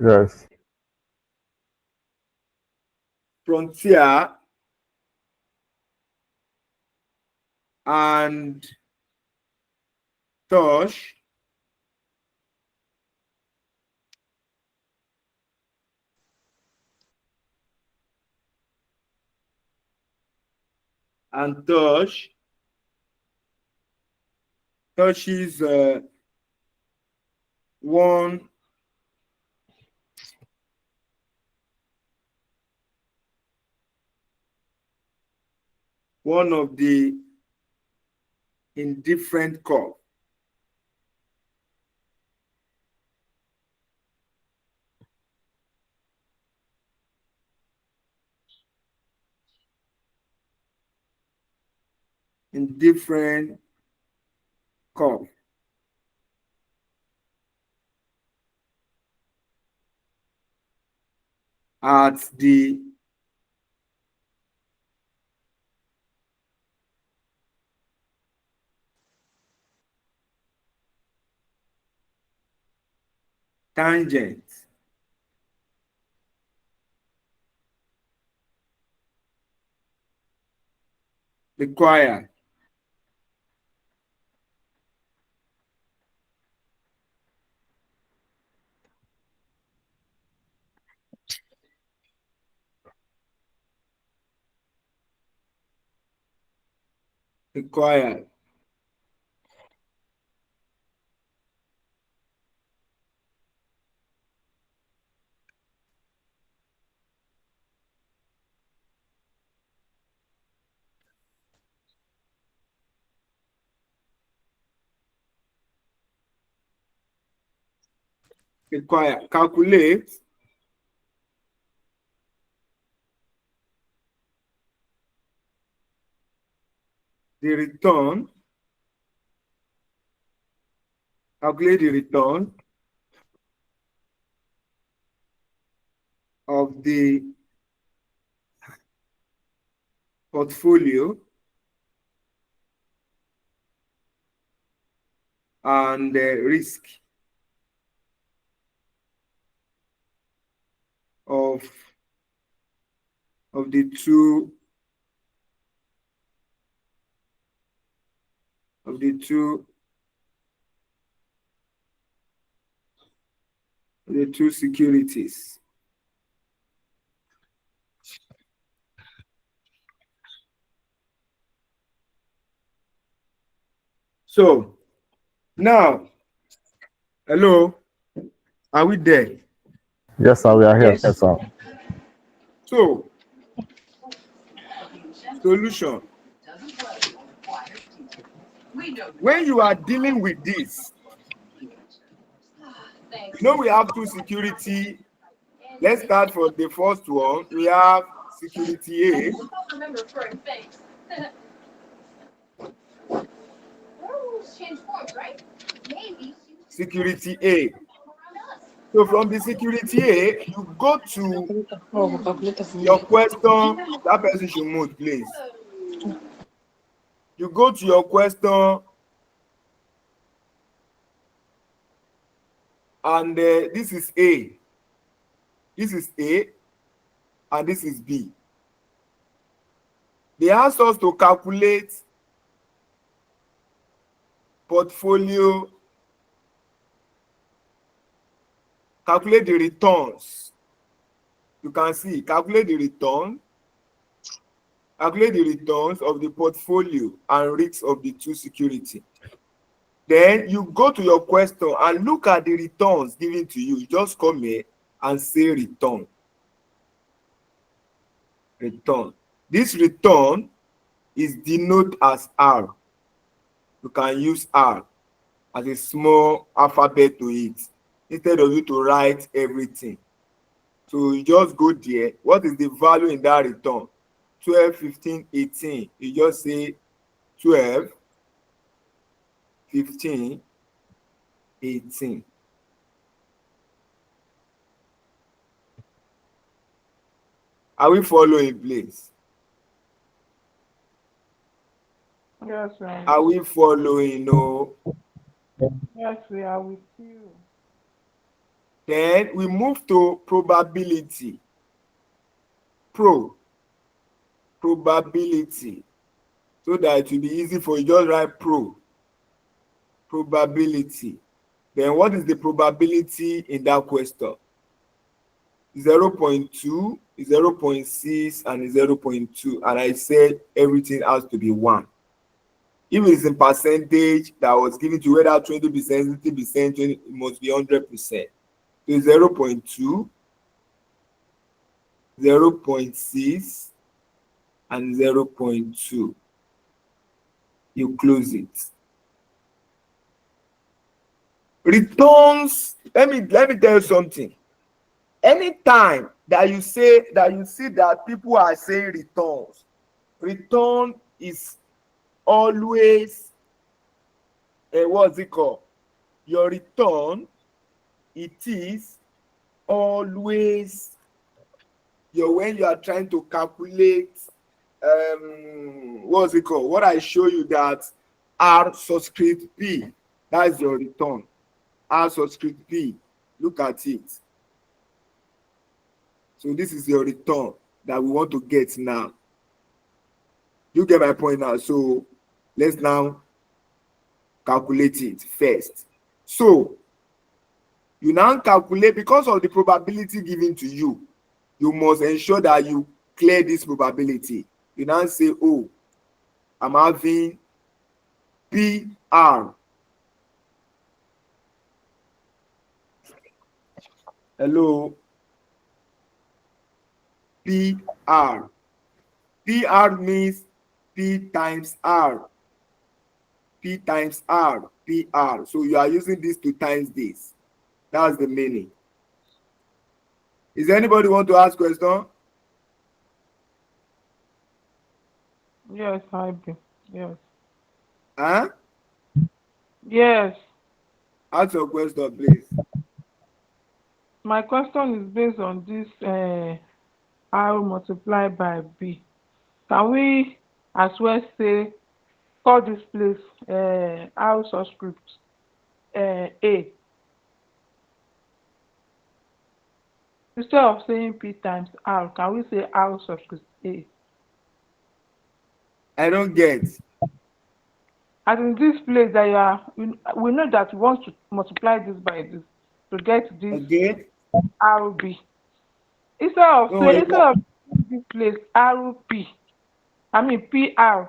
Speaker 3: Yes.
Speaker 1: Frontier and Tosh and Tosh is one of the indifferent curve. Indifferent curve. At the tangent required Required. Required. Calculate the return. Calculate the return of the portfolio and the risk of the two securities. So now, hello, are we there?
Speaker 3: Yes, sir. We are here.
Speaker 2: Yes.
Speaker 3: Yes, sir.
Speaker 1: So, solution. When you are dealing with this, we have two security. Let's start from the first one. We have security A. Security A. So from the security A, you go to your question. That person should move, please. You go to your question, and this is A. This is A, and this is B. They asked us to calculate portfolio, calculate the returns. You can see, calculate the returns of the portfolio and risks of the two securities. Then you go to your question and look at the returns given to you. You just come here and say return. Return. This return is denoted as R. You can use R as a small alphabet to it instead of you to write everything. So you just go there. What is the value in that return? 12, 15, 18. You just say 12, 15, 18. Are we following, please?
Speaker 5: Yes, sir.
Speaker 1: Are we following? No.
Speaker 5: Yes, we are with you.
Speaker 1: Then we move to probability. Probability. So that it will be easy for you, just write probability. Then what is the probability in that question? 0.2, 0.6, and 0.2. And I said everything has to be 1. If it's in percentage that was given to you, whether 20%, 50%, it must be 100%. So 0.2, 0.6, and 0.2. You close it. Returns. Let me tell you something. Anytime that you see that people are saying return is always what's it called? Your return, it is always when you are trying to calculate what's it called? What I show you, that R subscript P, that's your return. R subscript P, look at it. So this is your return that we want to get now. You get my point now. So let's now calculate it first. So you now calculate, because of the probability given to you, you must ensure that you clear this probability. You now say, oh, I'm having PR. Hello. PR. PR means P times R. P times R. PR. So you are using this to times this. That's the meaning. Is anybody want to ask question?
Speaker 5: Yes, I be. Yes.
Speaker 1: Huh?
Speaker 5: Yes.
Speaker 1: Ask your question, please.
Speaker 5: My question is based on this R multiplied by B. Can we as well say call this place R subscript A instead of saying P times R? Can we say R subscript A?
Speaker 1: I don't get.
Speaker 5: As in this place that you are, we know that we want to multiply this by this to get this
Speaker 1: Okay.
Speaker 5: RB. Instead of
Speaker 1: No,
Speaker 5: say
Speaker 1: you
Speaker 5: instead of this place RP, I mean PR.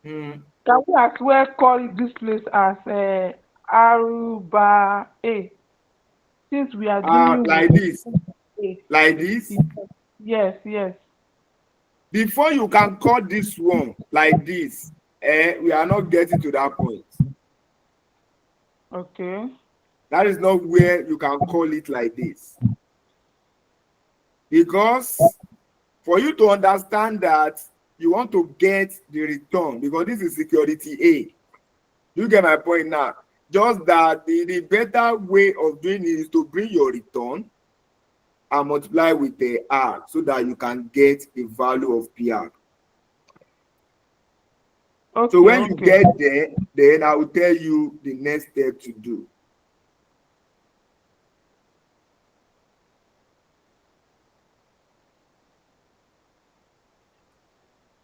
Speaker 1: can,
Speaker 5: Can we as well call this place as Aruba A since we are dealing with
Speaker 1: like this.
Speaker 5: A?
Speaker 1: Like this.
Speaker 5: Yes, yes.
Speaker 1: Before you can call this one like this, we are not getting to that point.
Speaker 5: Okay.
Speaker 1: That is not where you can call it like this. Because for you to understand that you want to get the return, because this is security A. You get my point now? Just that the better way of doing it is to bring your return and multiply with the R so that you can get the value of PR.
Speaker 5: Okay,
Speaker 1: So when you
Speaker 5: okay.
Speaker 1: get there, then I will tell you the next step to do.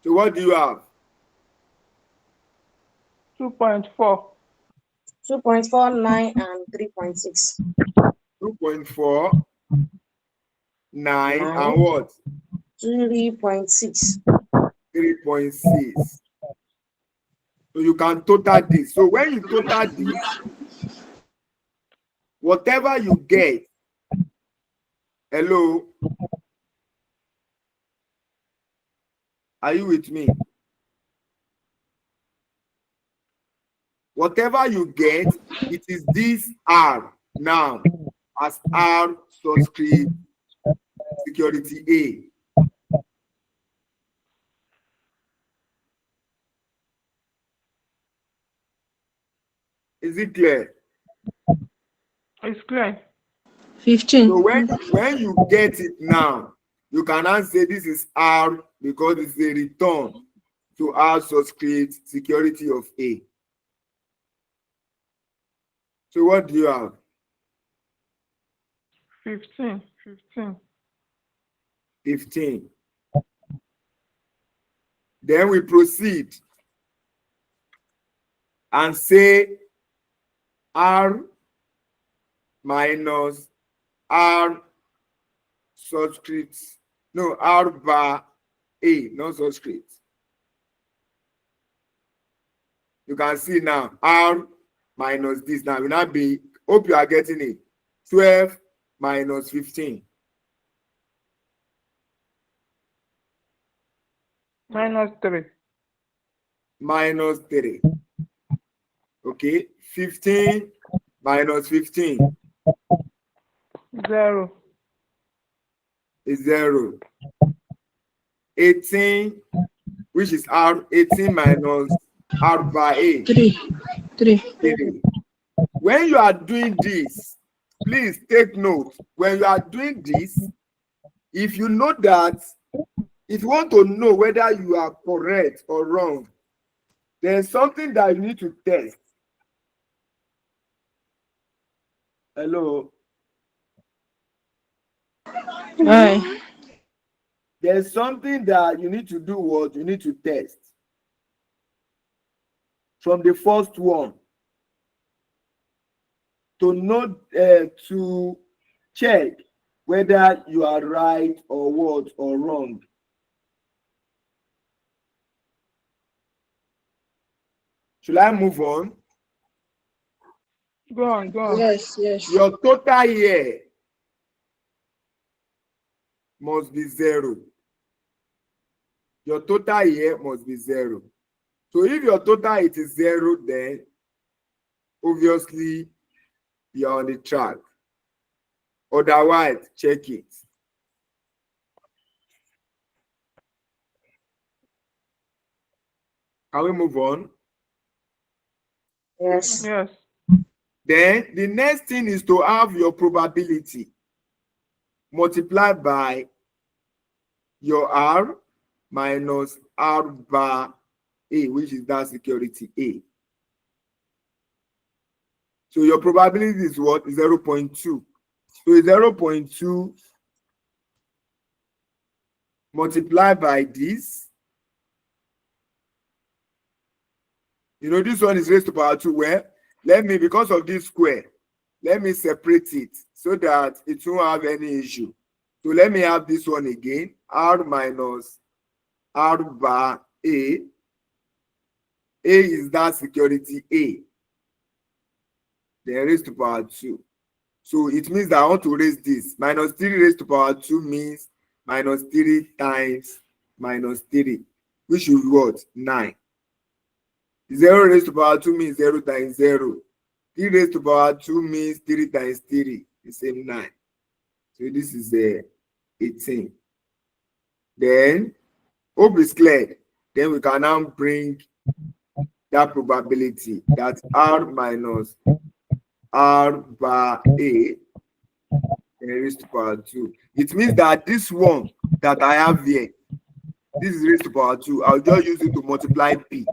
Speaker 1: So what do you have?
Speaker 5: 2.4.
Speaker 4: 2.49 and 3.6.
Speaker 1: 2.4, 9,
Speaker 4: 9,
Speaker 1: and what?
Speaker 4: 3.6.
Speaker 1: 3.6. So you can total this. So when you total this, whatever you get, hello, are you with me? Whatever you get, it is this R now as R subscript security A. Is it clear?
Speaker 5: It's clear.
Speaker 2: 15.
Speaker 1: So when you get it now, you can now say this is R because it's a return to R subscript security of A. So what do you have?
Speaker 5: 15. 15.
Speaker 1: 15. Then we proceed and say R minus R subscript. No, R bar A, not subscript. You can see now R minus this. Now will not be, hope you are getting it. 12 minus 15.
Speaker 5: -3.
Speaker 1: Minus 3. Okay. 15 minus 15
Speaker 5: 0.
Speaker 1: is 0. 18, which is R, 18 minus R bar A.
Speaker 2: 3. 3.
Speaker 1: 3. When you are doing this, please take note. When you are doing this, if you know that, if you want to know whether you are correct or wrong, there's something that you need to test. Hello.
Speaker 2: Aye.
Speaker 1: There's something that you need to do what you need to test. From the first one, to know, to check whether you are right or what or wrong. Should I move on?
Speaker 5: Go on, go on.
Speaker 2: Yes, yes.
Speaker 1: Your total here must be 0. Your total here must be 0. So if your total it is 0, then obviously you're on the track. Otherwise, check it. Can we move on?
Speaker 4: Yes.
Speaker 5: Yes.
Speaker 1: Then the next thing is to have your probability multiplied by your R minus R bar A, which is that security A. So your probability is what? 0.2. So 0.2 multiplied by this. You know, this one is raised to power 2. Well, let me, because of this square, let me separate it so that it won't have any issue. So let me have this one again. R minus R bar A. A is that security A. Then raised to power 2. So it means that I want to raise this. Minus 3 raised to power 2 means minus 3 times minus 3, which is what? 9. 0 raised to power 2 means 0 times 0. 3 raised to power 2 means 3 times 3, the same 9. So this is 18. Then, hope is clear. Then we can now bring that probability that R minus R bar A raised to power 2. It means that this one that I have here, this is raised to power 2. I'll just use it to multiply P.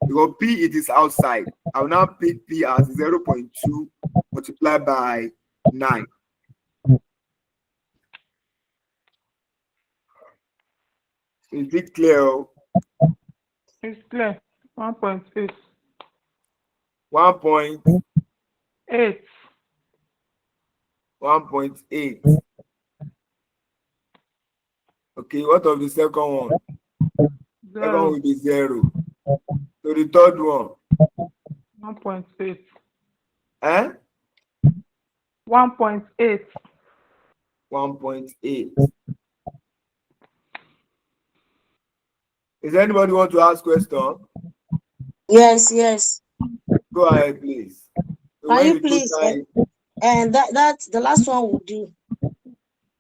Speaker 1: Because P, it is outside. I'll now pick P as 0.2 multiplied by 9. Is it clear?
Speaker 5: It's clear. 1.8.
Speaker 1: 1.8. 1.8. Okay, what of the second one? Second one will be 0. So the third one?
Speaker 5: 1.8.
Speaker 1: Eh?
Speaker 5: 1.8.
Speaker 1: 1.8. Is anybody want to ask question?
Speaker 4: Yes, yes.
Speaker 1: Go ahead, please. So
Speaker 4: Can
Speaker 1: when
Speaker 4: you please?
Speaker 1: total,
Speaker 4: And that the last one will do.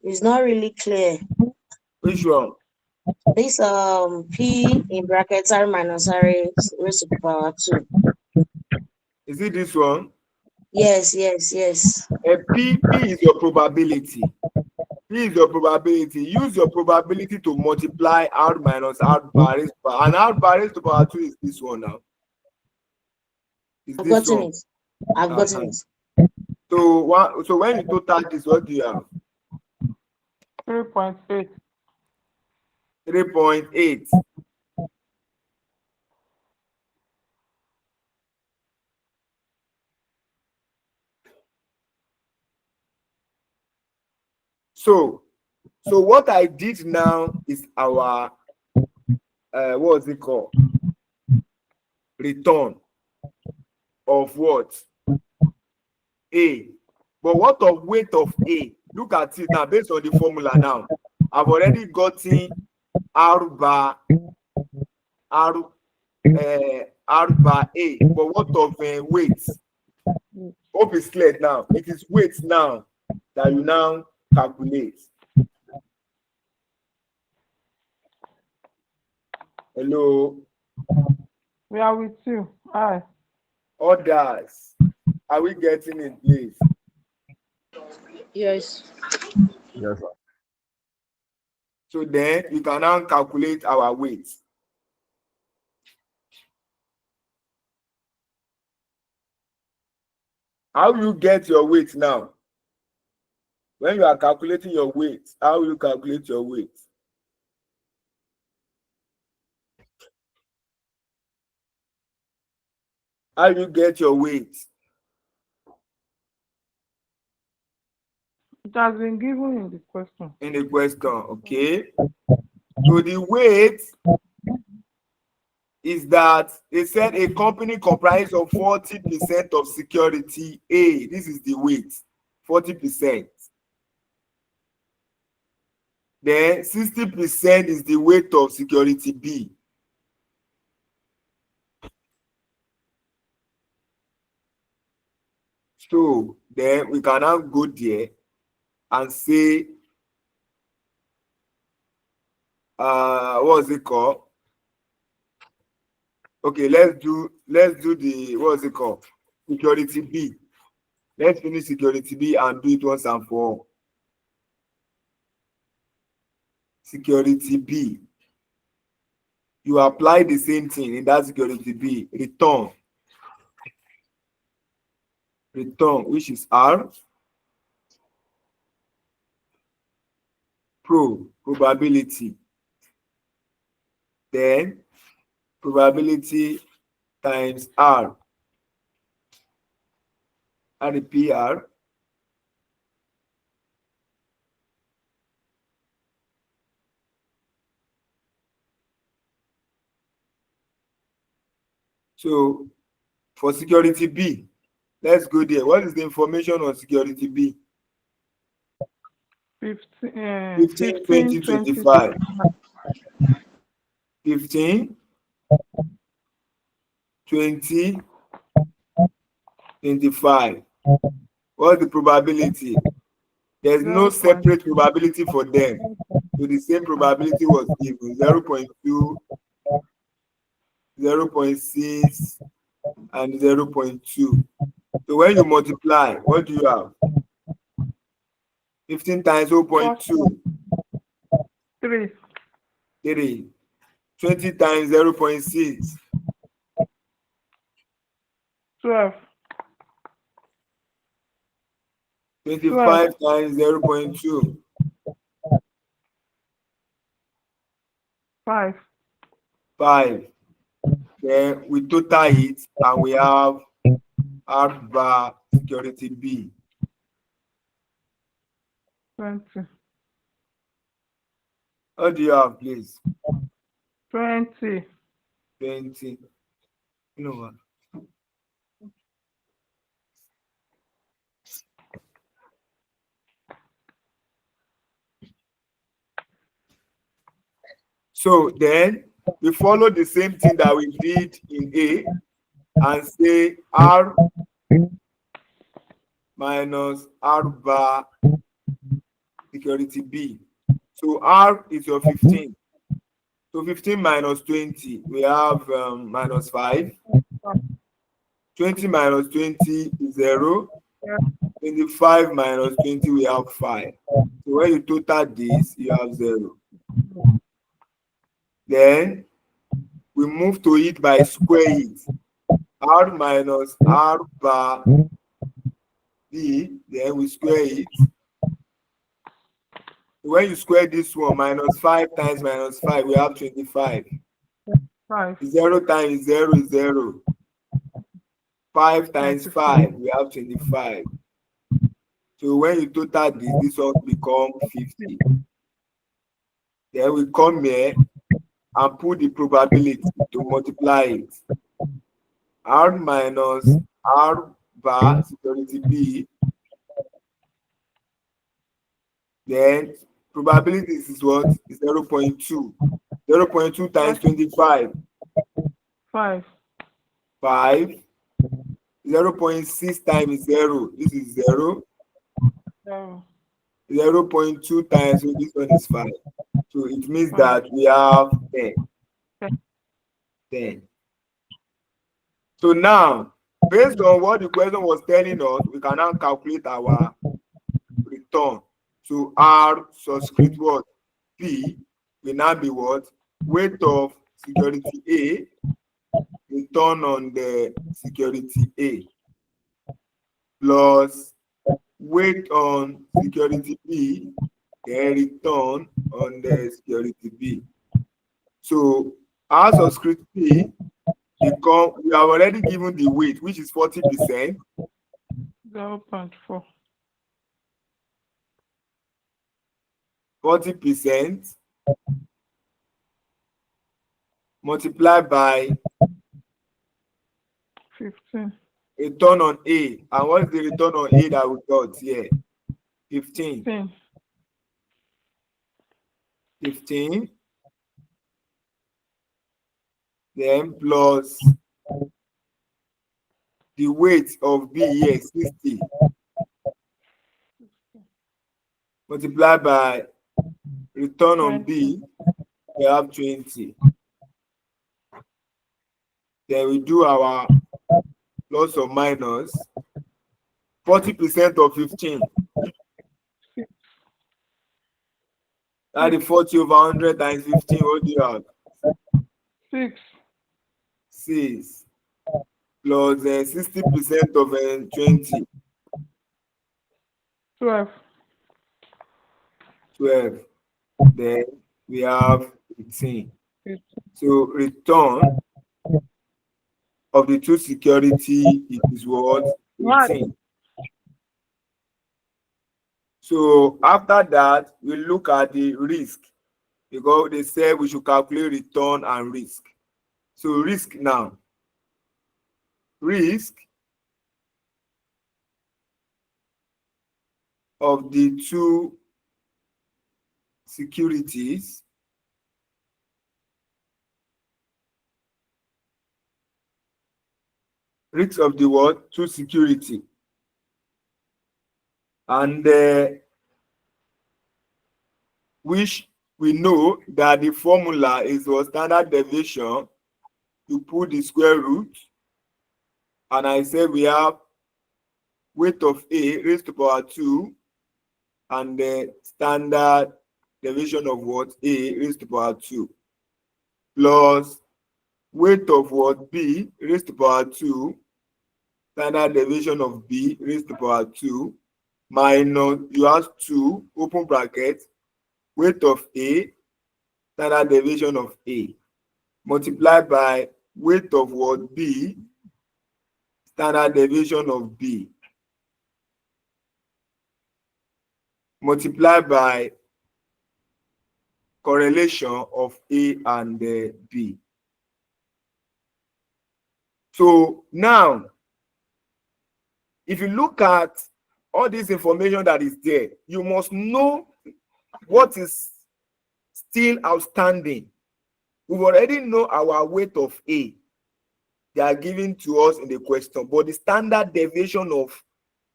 Speaker 4: It's not really clear.
Speaker 1: which one?
Speaker 4: This P in brackets R minus R raised to the power 2.
Speaker 1: Is it this one?
Speaker 4: Yes, yes, yes.
Speaker 1: P is your probability. P is your probability. Use your probability to multiply R minus R bar raised to power. And R bar raised to power 2 is this one now. Is
Speaker 4: I've
Speaker 1: this
Speaker 4: gotten
Speaker 1: one?
Speaker 4: it. I've gotten it.
Speaker 1: So when you total this, what do you have?
Speaker 5: 3.8.
Speaker 1: 3.8. So what I did now is our what is it called? Return of what? A. But what of weight of A? Look at it now based on the formula now. I've already gotten R bar R R bar A. But what of weight? Hope is clear now. It is weight now that you now calculate. Hello.
Speaker 5: We are with you. Hi.
Speaker 1: Others. Are we getting it, please?
Speaker 2: Yes.
Speaker 3: Yes, sir.
Speaker 1: So then you can now calculate our weight. How you get your weight now? When you are calculating your weight, how you calculate your weight? How you get your weight?
Speaker 5: It has been given in the question.
Speaker 1: In the question, okay? So the weight is that they said a company comprised of 40% of security A. This is the weight, 40%. Then 60% is the weight of security B. So then we can now go there and say, what's it called? Okay, let's do the, what's it called? Security B. Let's finish security B and do it once and for all. Security B. You apply the same thing in that security B. Return, which is R. Probability. Then probability times R. RPR. So for security B, let's go there. What is the information on security B?
Speaker 5: 15,
Speaker 1: 20, 25. 15, 20, 25. What's the probability? There's no separate probability for them. So the same probability was given 0.2, 0.6, and 0.2. So when you multiply, what do you have? 15 times 0.2.
Speaker 5: 3.
Speaker 1: 3. 20 times 0.6.
Speaker 5: 12.
Speaker 1: 25 times 0.2.
Speaker 5: 5.
Speaker 1: 5. Then we total it and we have R bar security B.
Speaker 5: 20.
Speaker 1: What do you have, please?
Speaker 5: 20.
Speaker 1: 20. You know what? So then we follow the same thing that we did in A and say R minus R bar security B. So R is your 15. So 15 minus 20, we have minus 5. 20 minus 20 is 0. 25 minus 20, we have 5. So when you total this, you have 0. Then we move to it by square it. R minus R bar B, then we square it. When you square this one, minus 5 times minus 5, we have 25.
Speaker 5: 5.
Speaker 1: 0 times 0 is 0. 5 times 5, we have 25. So when you total this one become 50. Then we come here and put the probability to multiply it. R minus R bar security B. Then probability is what? 0.2. 0.2 times 25.
Speaker 5: 5.
Speaker 1: 5. 0.6 times 0. This is 0. 0.2 times, so this one is 5. So it means that we have 10. 10. So now, based on what the question was telling us, we can now calculate our return. So R subscript what? P will now be what? Weight of security A, return on the security A, plus weight on security B, then return on the security B. So R subscript P, we have already given the weight, which is 40%.
Speaker 5: 0.4.
Speaker 1: 40% multiply by
Speaker 5: 15.
Speaker 1: return on A. And what is the return on A that we got here? 15.
Speaker 5: 10.
Speaker 1: 15. Then plus the weight of B here, 60. Multiply by return on
Speaker 5: 20.
Speaker 1: B, we have 20. Then we do our plus or minus 40% of 15. That is 40 over 100 times 15. What do you have?
Speaker 5: 6.
Speaker 1: 6 plus 60% of 20.
Speaker 5: 12.
Speaker 1: 12. Then we have 18.
Speaker 5: 15.
Speaker 1: So return of the two security is what? 18. So after that, we look at the risk because they said we should calculate return and risk. So risk now. Risk of the two securities risk of the what? Two security. And which we know that the formula is what standard deviation. You put the square root, and I said we have weight of A raised to power 2 and the standard deviation of what? A raised to power 2 plus weight of what? B raised to power 2 standard deviation of B raised to power 2 minus you have 2 open bracket weight of A standard deviation of A multiplied by weight of what? B standard deviation of B multiplied by correlation of A and B. So now, if you look at all this information that is there, you must know what is still outstanding. We already know our weight of A. They are given to us in the question, but the standard deviation of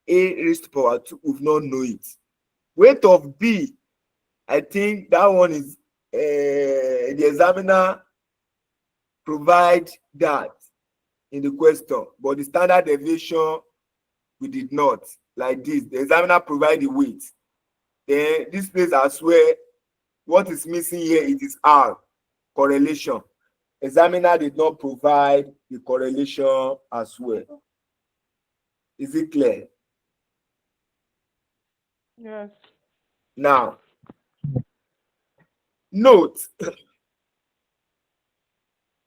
Speaker 1: A raised to power 2, we do not know it. Weight of B, I think that one is the examiner provide that in the question, but the standard deviation we did not. Like this, the examiner provide the weight. Then this place as well, what is missing here, it is R, correlation. Examiner did not provide the correlation as well. Is it clear?
Speaker 5: Yes.
Speaker 1: Now, note,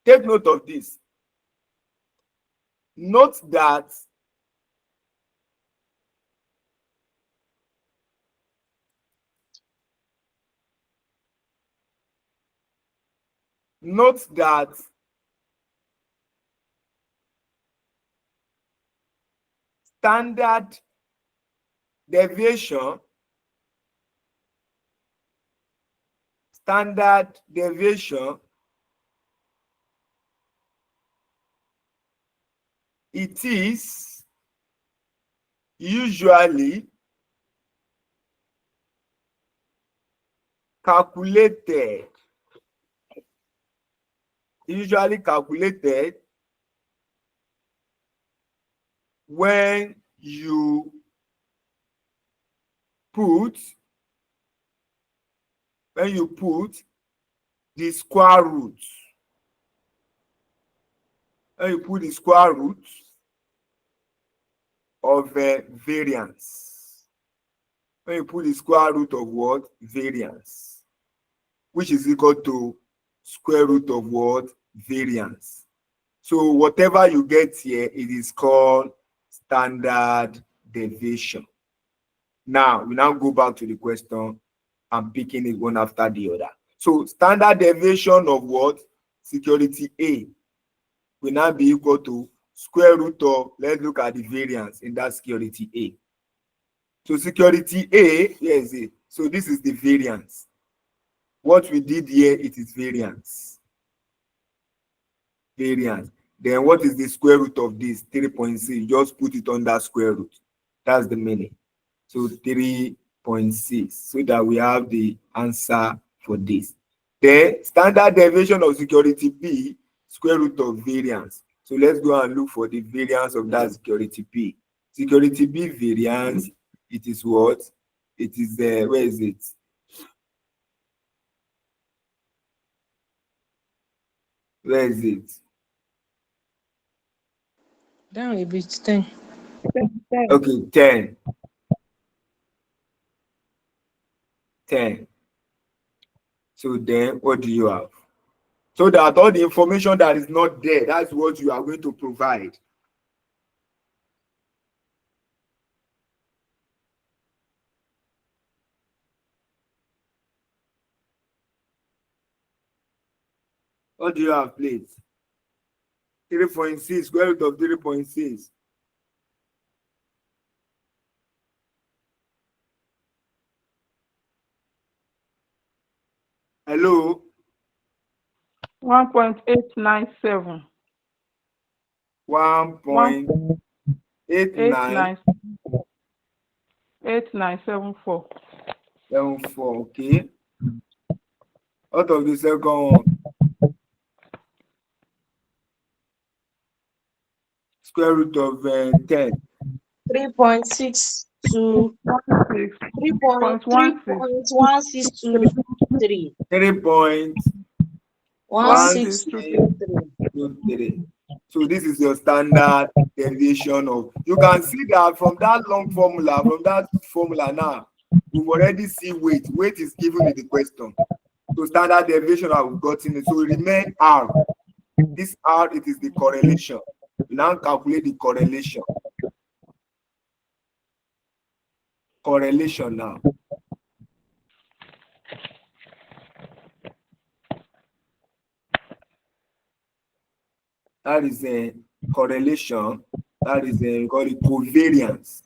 Speaker 1: take note of this. Note that standard deviation it is usually calculated when you put the square root. When you put the square root of variance. When you put the square root of what? Variance. Which is equal to square root of what? Variance. So whatever you get here, it is called standard deviation. Now, we now go back to the question and picking it one after the other. So standard deviation of what? security A will now be equal to square root of, let's look at the variance in that security A. So security A, here is it. So this is the variance. What we did here, it is variance. Variance. Then what is the square root of this? 3.6. Just put it under square root. That's the meaning. So 3.6. So that we have the answer for this. Then standard deviation of security B, square root of variance. So let's go and look for the variance of that security B. Security B variance, it is what? It is, where is it? Where is it?
Speaker 2: Down a bit. 10.
Speaker 1: Okay, 10. 10. So then what do you have? So that all the information that is not there, that's what you are going to provide. What do you have, please? 3.6, square root of 3.6. Hello?
Speaker 5: 1.897.
Speaker 1: 1.89.
Speaker 5: 8974.
Speaker 1: 74, okay. Out of the second one, square root of 10.
Speaker 4: 3.6 to 3.1623.
Speaker 1: 3.1623.
Speaker 4: 1623.
Speaker 1: So this is your standard derivation of. You can see that from that long formula, from that formula now, we've already see weight. Weight is given in the question. So standard derivation I've gotten it. So it remain R. This R, it is the correlation. We now calculate the correlation. Correlation now. That is a correlation. That is a called it covariance.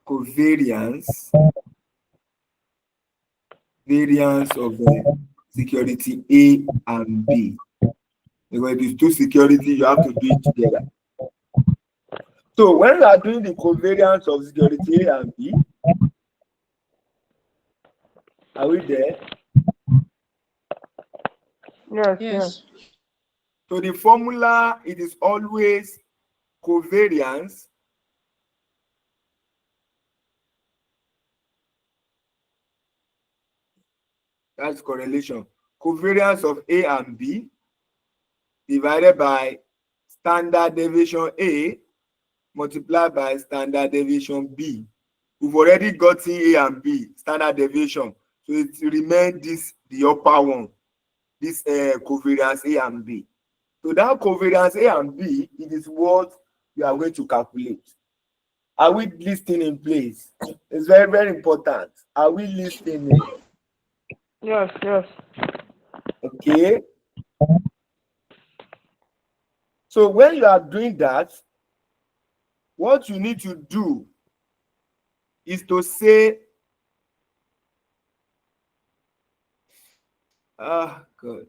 Speaker 1: Covariance. Variance of security A and B. Because it is two security, you have to do it together. So when you are doing the covariance of security A and B, are we there?
Speaker 5: Yes.
Speaker 1: So the formula, it is always covariance that's correlation. Covariance of A and B divided by standard deviation A multiplied by standard deviation B. We've already gotten A and B, standard deviation. So it remains this, the upper one, this covariance A and B. So that covariance A and B, it is what we are going to calculate. Are we listing in place? It's very, very important. Are we listing in?
Speaker 5: Yes.
Speaker 1: Okay. So when you are doing that, what you need to do is to say, God.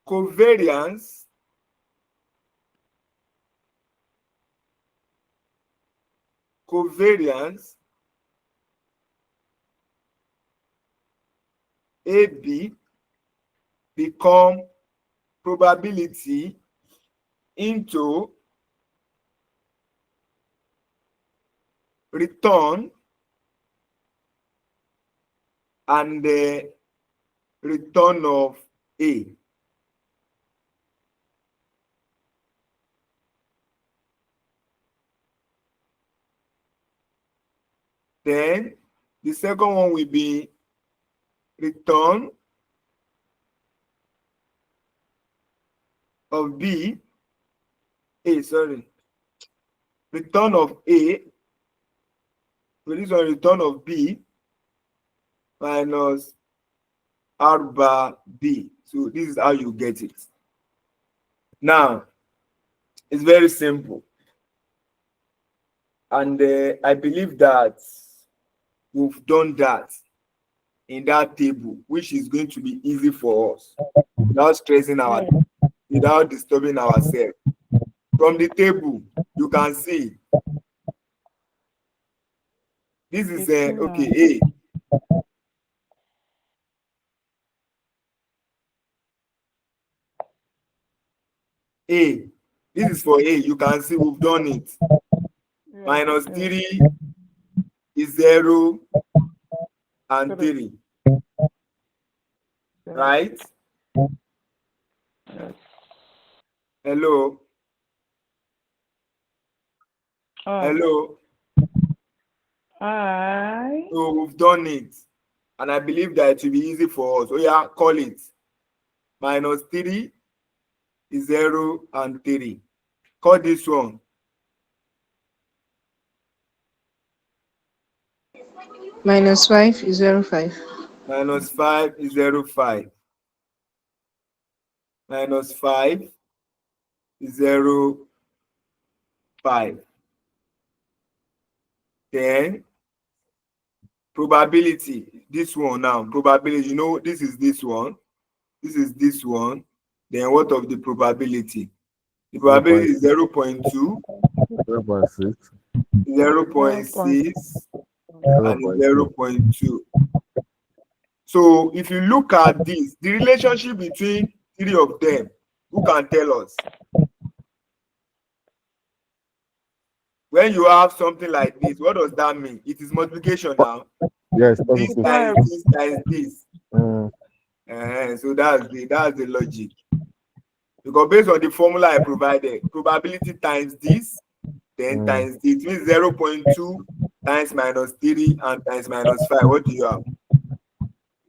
Speaker 1: Covariance AB become probability into return and the return of A. Then the second one will be return of B. Return of A. So this one return of B minus R bar B. So this is how you get it. Now, it's very simple. And I believe that we've done that in that table, which is going to be easy for us without stressing without disturbing ourselves. From the table, you can see this is okay, A. A. This is for A. You can see we've done it. Minus 3 is 0 and 3. Right?
Speaker 5: Yes.
Speaker 1: Hello? Hello?
Speaker 5: Hi.
Speaker 1: So we've done it. And I believe that it will be easy for us. Oh yeah, call it. Minus 3 is 0 and 3. Call this one.
Speaker 2: -5 is 0.5.
Speaker 1: Minus 5 is 0.5. Minus 5 is 0.5. Then probability. This one now. Probability. You know, this is this one. This is this one. Then what of the probability? The probability is 0.2,
Speaker 3: 0.6,
Speaker 1: 0.6, and 0.2. So if you look at this, the relationship between three of them, who can tell us? When you have something like this, what does that mean? It is multiplication now.
Speaker 3: Yes,
Speaker 1: This
Speaker 3: positive.
Speaker 1: times this times this. So that's the logic. Because based on the formula I provided, probability times this, then times this. It means 0.2 times minus 3 and times minus 5. What do you have?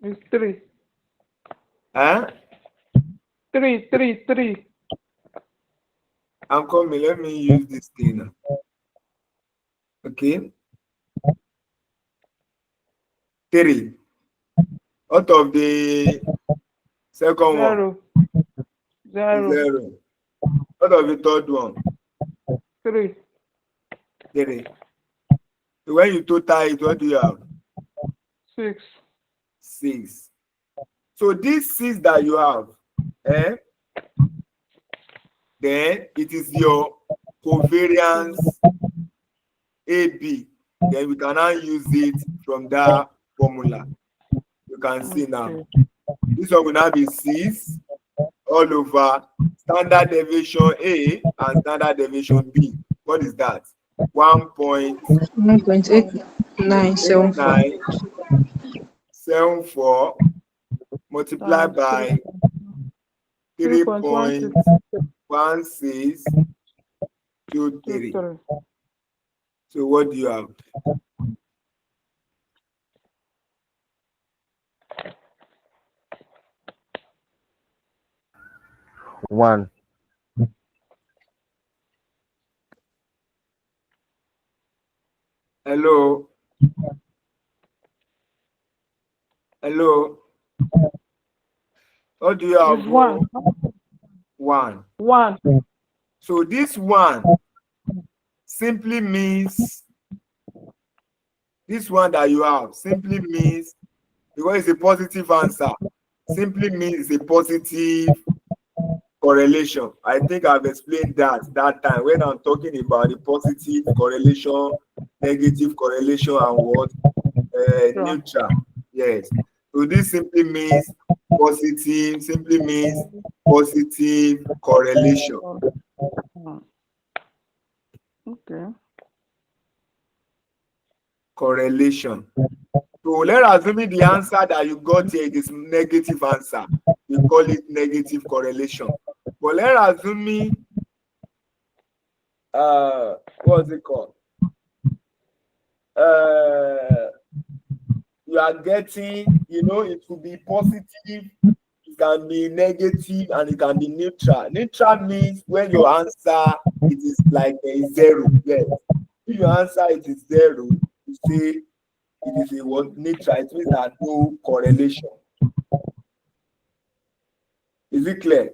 Speaker 5: It's 3.
Speaker 1: Huh?
Speaker 5: 3.
Speaker 1: I'm coming. Let me use this thing now. Okay. 3. Out of the second one. 0. Out of the third one.
Speaker 5: 3.
Speaker 1: 3. So when you total it, what do you have?
Speaker 5: 6.
Speaker 1: 6. So this 6 that you have, then it is your covariance AB. Then we can now use it from that formula. You can see now. This one will now be 6 all over standard deviation A and standard deviation B. What is that? 1.8974 multiplied by 3.1623. So what do you have?
Speaker 3: One.
Speaker 1: Hello. Hello. What do you have?
Speaker 5: It's 1.
Speaker 1: 1.
Speaker 5: 1.
Speaker 1: So this 1 simply means, this one that you have simply means, because it's a positive answer, simply means it's a positive correlation. I think I've explained that time when I'm talking about the positive correlation, negative correlation, and what? Neutral. Yes. So this simply means positive correlation.
Speaker 5: Okay.
Speaker 1: Correlation. So let's assume the answer that you got here is negative answer. We call it negative correlation. But let's assume what's it called? You are getting, it could be positive, it can be negative, and it can be neutral. Neutral means when your answer it is like a 0. Yes. If your answer it is 0, you say it is a what? Neutral. It means that no correlation. Is it clear?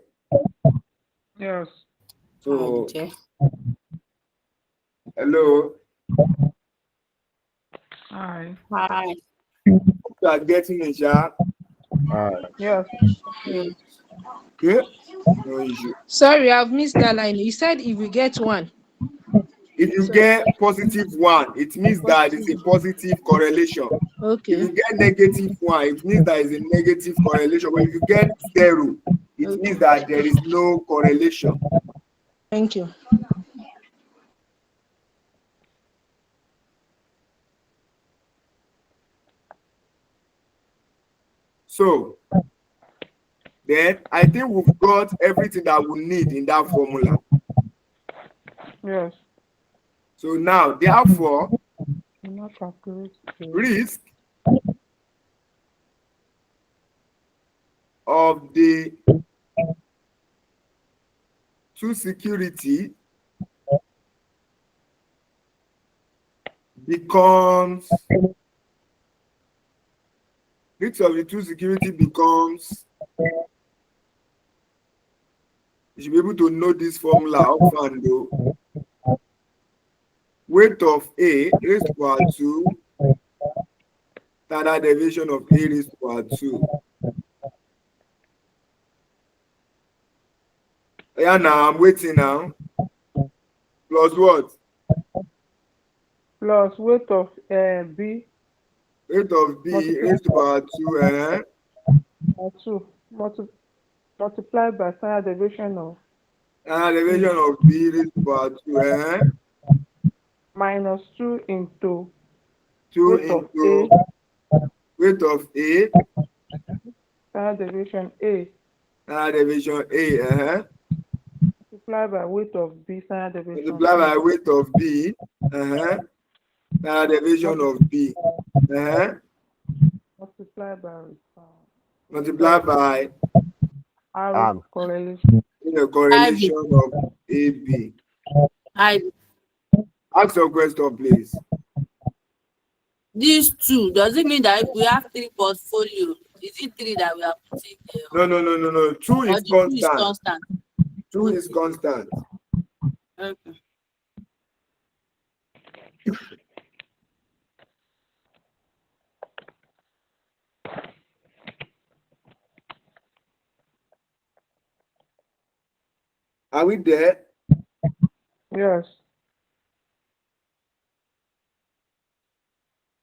Speaker 5: Yes.
Speaker 1: So,
Speaker 4: Okay.
Speaker 1: hello,
Speaker 5: Hi.
Speaker 4: Hi.
Speaker 1: you are getting it, yeah?
Speaker 5: Yes.
Speaker 4: Mm.
Speaker 1: Okay, no issue.
Speaker 2: Sorry, I've missed that line. You said if we get one.
Speaker 1: If you
Speaker 2: So
Speaker 1: get positive one, it means that it's a positive correlation. If
Speaker 2: okay.
Speaker 1: you get negative one, it means that it's a negative correlation. But if you get 0, it
Speaker 2: Okay.
Speaker 1: means that there is no correlation.
Speaker 2: Thank you.
Speaker 1: So then I think we've got everything that we need in that formula.
Speaker 5: Yes.
Speaker 1: So now, therefore,
Speaker 5: Do not calculate the
Speaker 1: risk of the two security becomes risk of the two security becomes, you should be able to know this formula offhand though. Weight of A raised to power 2, standard deviation of A raised to power 2. Yeah, now I'm waiting now. Plus what?
Speaker 5: plus weight of B
Speaker 1: Weight of B raised to power 2,
Speaker 5: by 2 multiplied by standard deviation of
Speaker 1: standard deviation of B raised to power 2,
Speaker 5: minus 2 into
Speaker 1: 2
Speaker 5: weight of A
Speaker 1: into weight of A,
Speaker 5: standard deviation A
Speaker 1: standard deviation A,
Speaker 5: multiplied by weight of B standard deviation
Speaker 1: multiply by
Speaker 5: A
Speaker 1: weight of B, standard deviation of B,
Speaker 5: multiplied by
Speaker 1: multiply by
Speaker 5: R correlation.
Speaker 1: the correlation of AB.
Speaker 4: I
Speaker 1: Ask your question, please.
Speaker 4: these two, does it mean that if we have 3 portfolios, is it 3 that we are putting there?
Speaker 1: No. 2
Speaker 4: Or
Speaker 1: is
Speaker 4: the 2 is
Speaker 1: constant.
Speaker 4: constant?
Speaker 1: 2 is constant.
Speaker 4: Okay.
Speaker 1: Are we there?
Speaker 5: Yes.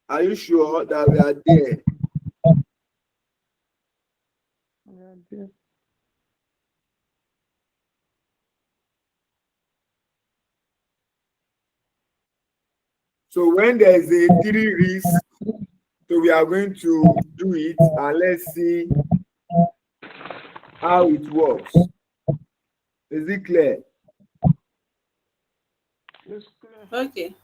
Speaker 1: Are you sure that we are there?
Speaker 5: Yeah, this.
Speaker 1: So when there is a 3 risk, so we are going to do it and let's see how it works. Is it clear?
Speaker 5: It's clear.
Speaker 4: Okay.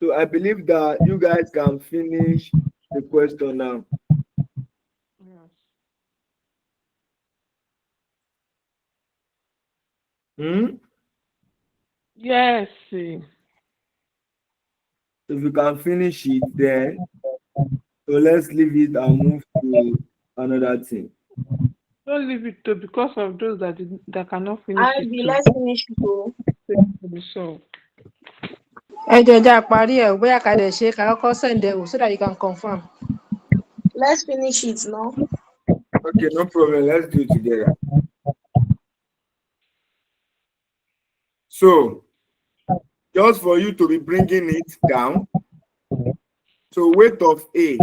Speaker 1: So I believe that you guys can finish the question now.
Speaker 5: Yes. Yes.
Speaker 1: If you can finish it, then so let's leave it and move to another thing.
Speaker 5: Don't leave it to because of those that cannot finish
Speaker 4: I
Speaker 5: it
Speaker 4: be
Speaker 5: too.
Speaker 4: let's finish it though.
Speaker 5: So
Speaker 2: Ẹ jẹ́ jẹ́ àparí ẹ̀ bóyá ká dẹ̀ ṣe ká kọ́kọ́ send ẹ̀ wò so that you can confirm.
Speaker 4: Let's finish it now.
Speaker 1: Okay, no problem. Let's do it together. So, just for you to be bringing it down. So, weight of A.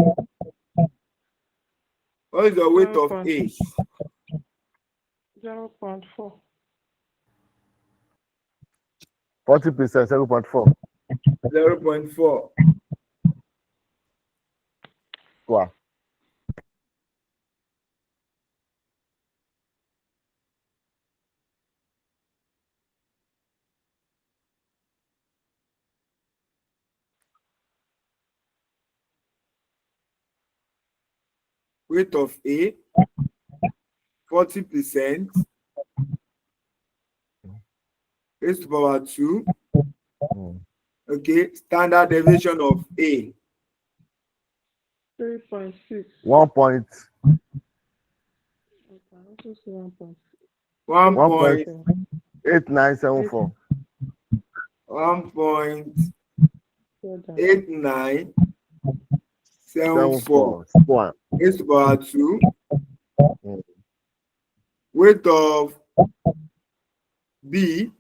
Speaker 1: What is the weight of A?
Speaker 5: 0.4.
Speaker 3: 40%, 0.4.
Speaker 1: 0.4.
Speaker 3: Wow.
Speaker 1: Weight of A, 40%, raised to power 2. Okay, standard deviation of A.
Speaker 5: 3.6.
Speaker 3: 1.6.
Speaker 1: 1
Speaker 3: 1
Speaker 1: point
Speaker 3: 8974.
Speaker 1: 1.8974
Speaker 3: Square.
Speaker 1: raised to power 2.
Speaker 3: Mm.
Speaker 1: Weight of B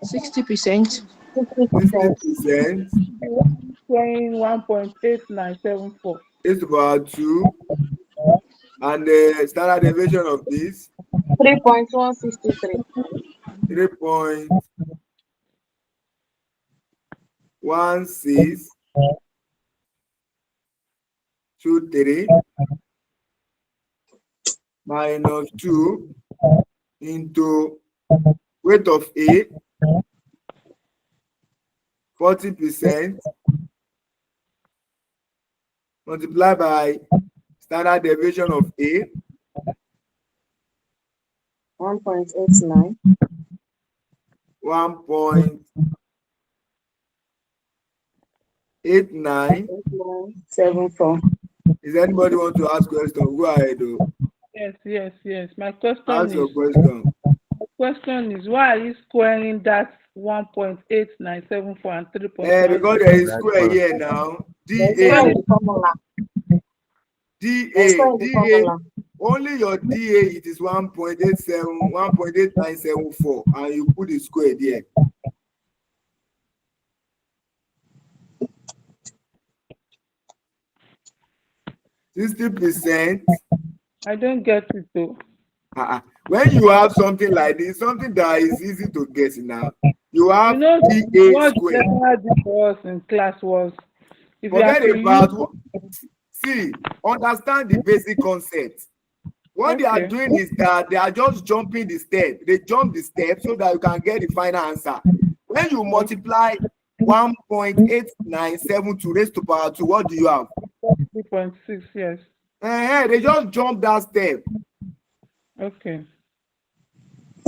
Speaker 2: 60%.
Speaker 1: 60%.
Speaker 5: Saying 1.8974.
Speaker 1: Raised to power 2. And the standard deviation of this
Speaker 4: 3.163.
Speaker 1: 3.1623 minus 2 into weight of A 40% multiplied by standard deviation of A
Speaker 4: 1.89.
Speaker 1: 1.8974.
Speaker 4: 8974.
Speaker 1: Is anybody want to ask question? Go ahead.
Speaker 5: Yes. My question
Speaker 1: Ask your
Speaker 5: is,
Speaker 1: question.
Speaker 5: why are you squaring that 1.8974 and
Speaker 1: Because there is
Speaker 5: 3.16?
Speaker 1: square here now.
Speaker 4: There's
Speaker 1: DA,
Speaker 4: square in the formula. There's square in the formula.
Speaker 1: only your DA it is 1.87, 1.8974, and you put the square there. %.
Speaker 5: I don't get it though.
Speaker 1: When you have something like this, something that is easy to guess now, you have
Speaker 5: You know
Speaker 1: DA
Speaker 5: what the
Speaker 1: square.
Speaker 5: lecturer did for us in class was, if you have
Speaker 1: Forget
Speaker 5: to
Speaker 1: about
Speaker 5: use,
Speaker 1: see, understand the basic concept. What they are
Speaker 5: Okay.
Speaker 1: doing is that they are just jumping the step. They jump the step so that you can get the final answer. When you multiply 1.8972 raised to power 2, what do you have?
Speaker 5: 3.6, yes.
Speaker 1: They just jump that step.
Speaker 5: Okay.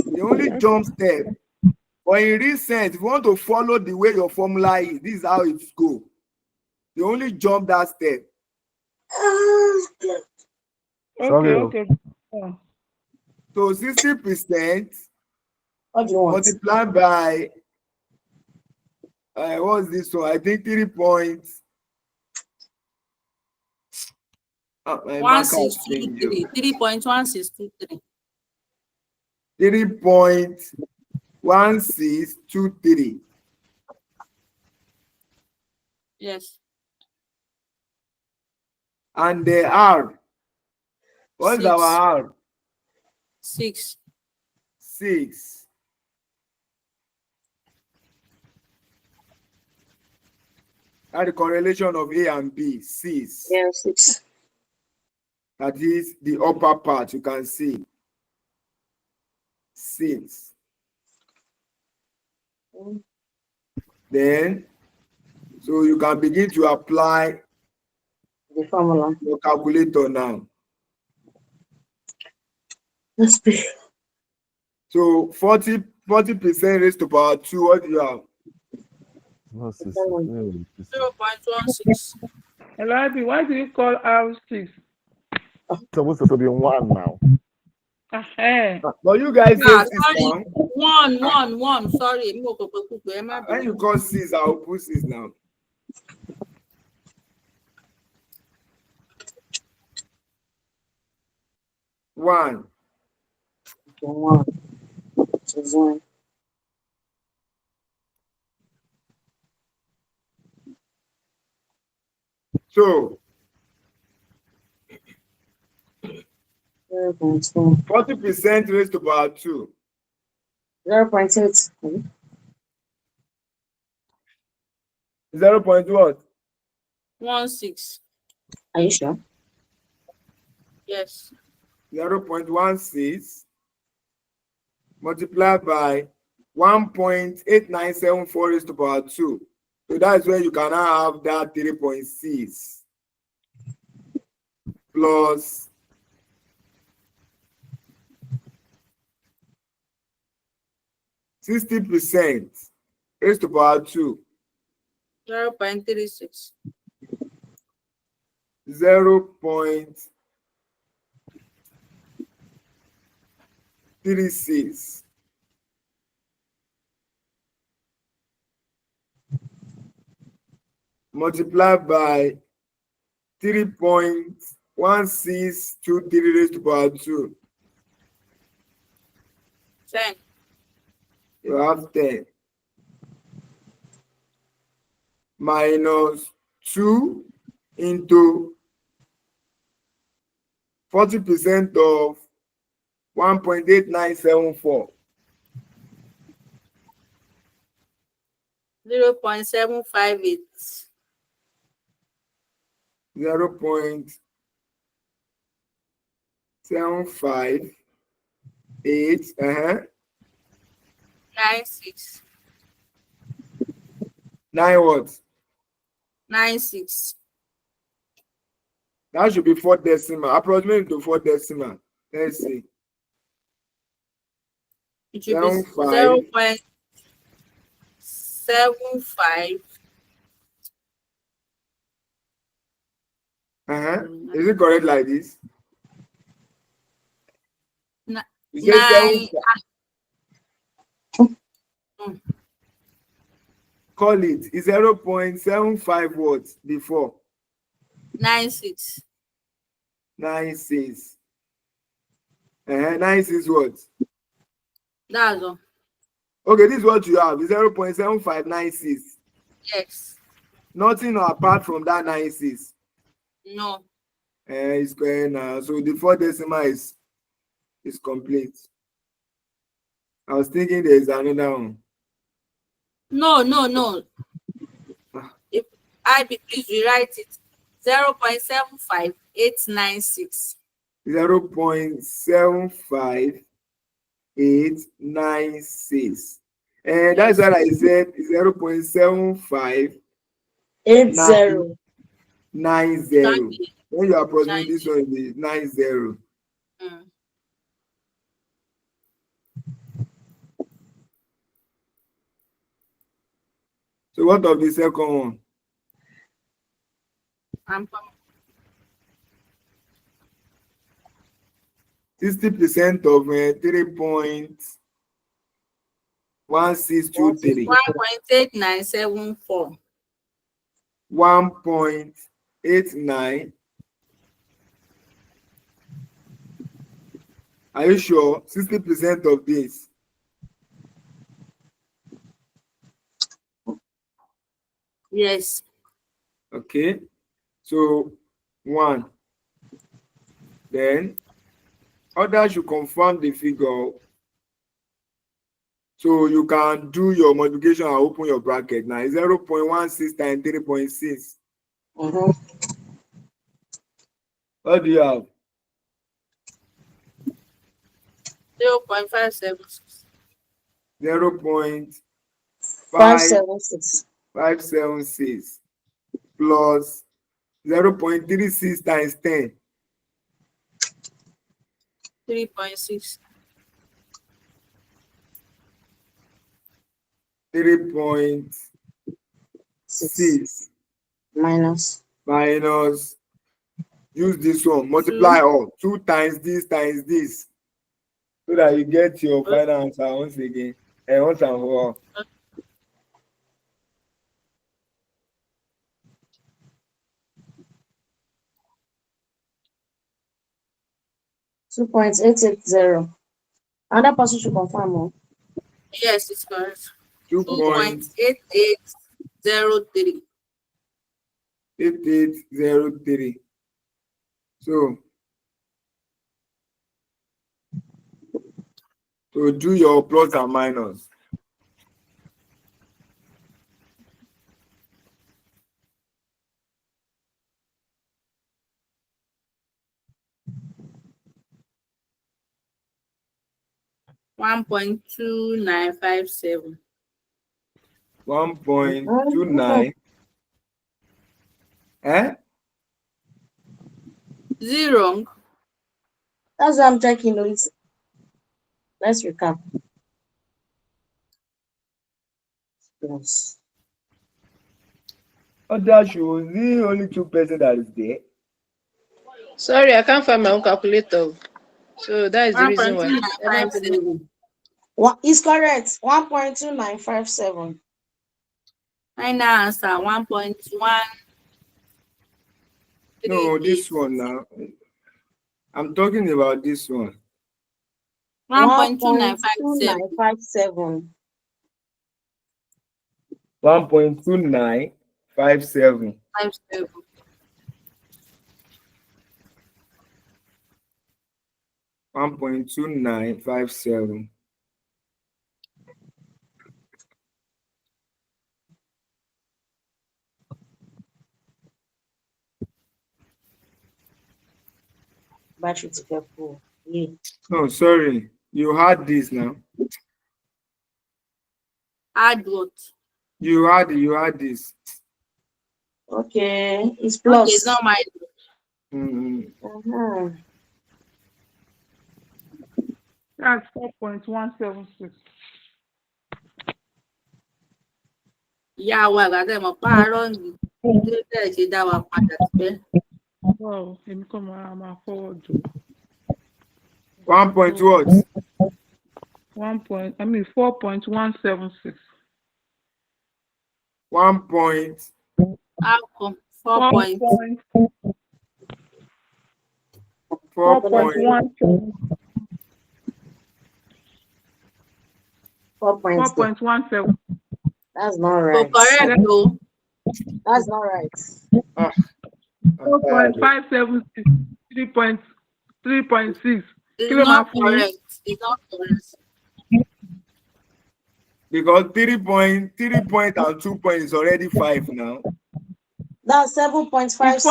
Speaker 1: They only jump step. But in real sense, if you want to follow the way your formula is, this is how it goes. They only jump that step.
Speaker 3: Sorry.
Speaker 5: Okay. Oh.
Speaker 1: So 60%
Speaker 4: What do you want?
Speaker 1: multiplied by what's this one? I think 3 points. My marker has changed.
Speaker 6: 3.1623.
Speaker 1: 3.1623.
Speaker 6: Yes.
Speaker 1: And the R. What is
Speaker 6: 6.
Speaker 1: our R?
Speaker 6: 6.
Speaker 1: 6. That's the correlation of A and B. 6.
Speaker 4: Yeah, 6.
Speaker 1: That is the upper part. You can see 6. Then, so you can begin to apply
Speaker 4: The formula.
Speaker 1: your calculator now.
Speaker 4: Let's be.
Speaker 1: So 40% raised to power 2. What do you have?
Speaker 6: 0.16.
Speaker 5: Elabi, why do you call R6?
Speaker 3: It's supposed to be 1 now.
Speaker 1: But you guys say
Speaker 6: Yeah,
Speaker 1: 6
Speaker 6: sorry.
Speaker 1: now.
Speaker 6: 1. Sorry.
Speaker 1: When you call 6, I'll put 6 now. One.
Speaker 4: One. Choose one.
Speaker 1: So
Speaker 4: 0.2.
Speaker 1: 40% raised to power 2.
Speaker 4: 0.8.
Speaker 1: 0. What?
Speaker 6: 16.
Speaker 4: Are you sure?
Speaker 6: Yes.
Speaker 1: 0.16 multiplied by 1.8974 raised to power 2. So that's where you can now have that 3.6 plus 60% raised to power 2.
Speaker 6: 0.36.
Speaker 1: 0.36 36 multiplied by 3.1623 raised to power 2.
Speaker 6: 10.
Speaker 1: You have 10 minus 2 into 40% of 1.8974.
Speaker 6: 0.758.
Speaker 1: 0.758.
Speaker 6: 96.
Speaker 1: 9 what?
Speaker 6: 96.
Speaker 1: That should be 4 decimal. Approximately to 4 decimal. Let's see.
Speaker 6: It should be
Speaker 1: 0.75.
Speaker 6: 0.75.
Speaker 1: Is it correct like this? You say
Speaker 6: 9.
Speaker 1: 7. Call it. It's 0.75 what before?
Speaker 6: 96.
Speaker 1: 96. 96 what?
Speaker 6: That's all.
Speaker 1: Okay, this is what you have. 0.7596.
Speaker 6: Yes.
Speaker 1: Nothing apart from that 96.
Speaker 6: No.
Speaker 1: It's going now. So the 4 decimal is complete. I was thinking there is another one.
Speaker 6: No. If please rewrite it. 0.75896.
Speaker 1: 0.75896. And that's what I said. 0.7590.
Speaker 4: 80.
Speaker 1: When you approximate this one, it is 90. So what of the second one? 60% of 3.1623.
Speaker 6: 1.8974.
Speaker 1: 1.89. Are you sure? 60% of this.
Speaker 6: Yes.
Speaker 1: Okay. So 1. Then others should confirm the figure. So you can do your multiplication and open your bracket now. 0.16 times 3.6. What do you have?
Speaker 6: 0.576.
Speaker 1: 0.576
Speaker 4: 576.
Speaker 1: plus 0.36 times 10.
Speaker 6: 3.6.
Speaker 1: 3.6
Speaker 4: minus
Speaker 1: use this one, multiply all 2 times this times this, so that you get your final answer once again and once and for all.
Speaker 4: 2.880. Another person should confirm.
Speaker 6: Yes, it's correct.
Speaker 1: 2.8803. 8803. So do your plus and minus.
Speaker 6: $1.2957.
Speaker 1: 1.29.
Speaker 6: Zero.
Speaker 4: That's what I'm checking. Let's recap. Yes.
Speaker 1: That shows the only 2% that is there.
Speaker 2: Sorry, I can't find my own calculator. So that is the reason why.
Speaker 6: 1.2957.
Speaker 4: What is correct? 1.2957.
Speaker 6: Final answer 1.1.
Speaker 1: No, this one now. I'm talking about this one.
Speaker 6: 1.2957.
Speaker 4: 1.2957.
Speaker 1: 1.2957.
Speaker 6: 57.
Speaker 1: 1.2957.
Speaker 4: Battery to get full. Yeah.
Speaker 1: No, sorry. You had this now.
Speaker 6: Add what?
Speaker 1: You had this.
Speaker 4: Okay, it's
Speaker 6: Okay,
Speaker 4: plus.
Speaker 6: it's not my.
Speaker 4: Uh-huh.
Speaker 5: That's 4.176.
Speaker 6: Yeah, well, I got my parent. Ṣe dá wa padà síbẹ̀.
Speaker 5: Wow, èmi kọ́ máa forward.
Speaker 1: 1 point what?
Speaker 5: 4.176.
Speaker 1: 1 point.
Speaker 6: How come? 4 point.
Speaker 1: 4 point.
Speaker 5: 4.17.
Speaker 4: That's not
Speaker 6: So
Speaker 4: right.
Speaker 6: correct though.
Speaker 4: That's not right.
Speaker 1: I'm tired.
Speaker 5: 4.576. 3.6.
Speaker 6: It's not correct. It's not correct.
Speaker 1: Because 3 point and 2 point is already 5 now.
Speaker 4: That's 7.56.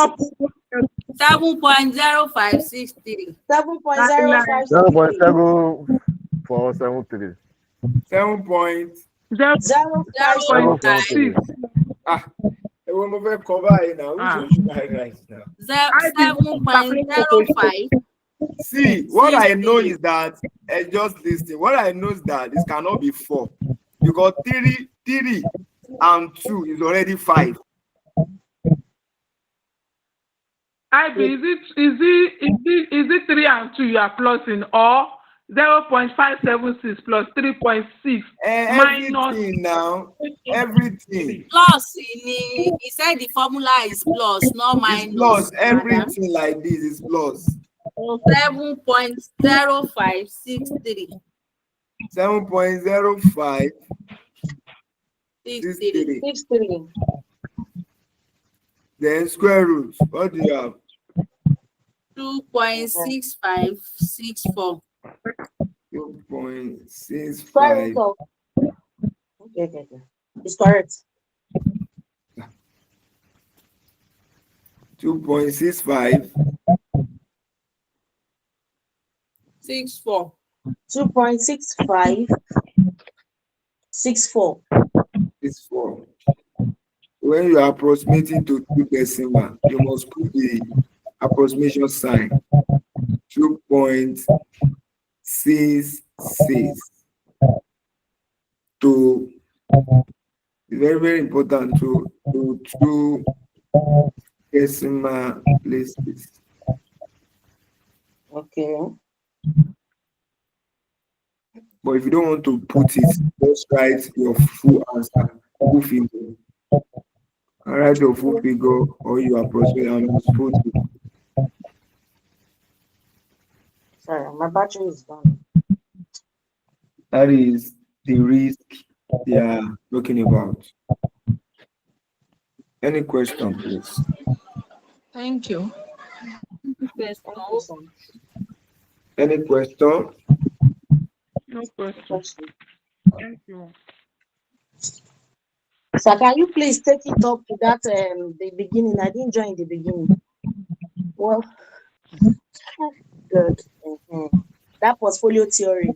Speaker 6: 7.0563.
Speaker 4: 7.056.
Speaker 3: 0.7473.
Speaker 1: 7 point.
Speaker 4: 0.5.
Speaker 1: When we cover it now, which one should I write now?
Speaker 6: 7.05.
Speaker 1: See, what I know is that just listen. What I know is that this cannot be 4 because 3 and 2 is already 5.
Speaker 5: Is it 3 and 2 you are plusing or 0.576 plus 3.6
Speaker 1: Everything
Speaker 5: minus
Speaker 1: now, everything.
Speaker 6: Plus, he said the formula is plus, not minus.
Speaker 1: It's plus, everything like this is plus.
Speaker 6: 7.0563.
Speaker 1: 7.0563.
Speaker 4: 63.
Speaker 1: Then square root. What do you have?
Speaker 6: 2.6564.
Speaker 1: 2.65.
Speaker 4: Okay. It's correct.
Speaker 1: 2.65.
Speaker 6: 64.
Speaker 4: 2.6564.
Speaker 1: 64. When you are approximating to 2 decimal, you must put the approximation sign. 2.66 to very, very important to 2 decimal places.
Speaker 4: Okay.
Speaker 1: But if you don't want to put it, just write your full answer, full figure. Write your full figure or you approximate and just put it.
Speaker 4: Sorry, my battery is gone.
Speaker 1: That is the risk they are talking about. Any question, please?
Speaker 2: Thank you.
Speaker 1: Any question?
Speaker 5: no question. Thank you.
Speaker 4: So can you please take it up to that the beginning? I didn't join the beginning. Well, good. That portfolio theory.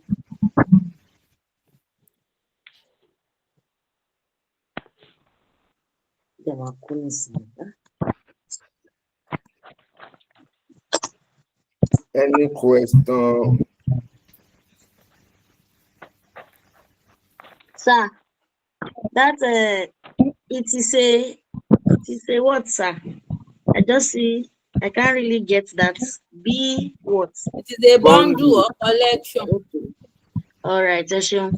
Speaker 1: Any question?
Speaker 4: Sir, that it is a what, sir? I just see I can't really get that B what?
Speaker 6: It is a bundle or collection.
Speaker 4: Okay. All right, Tesho.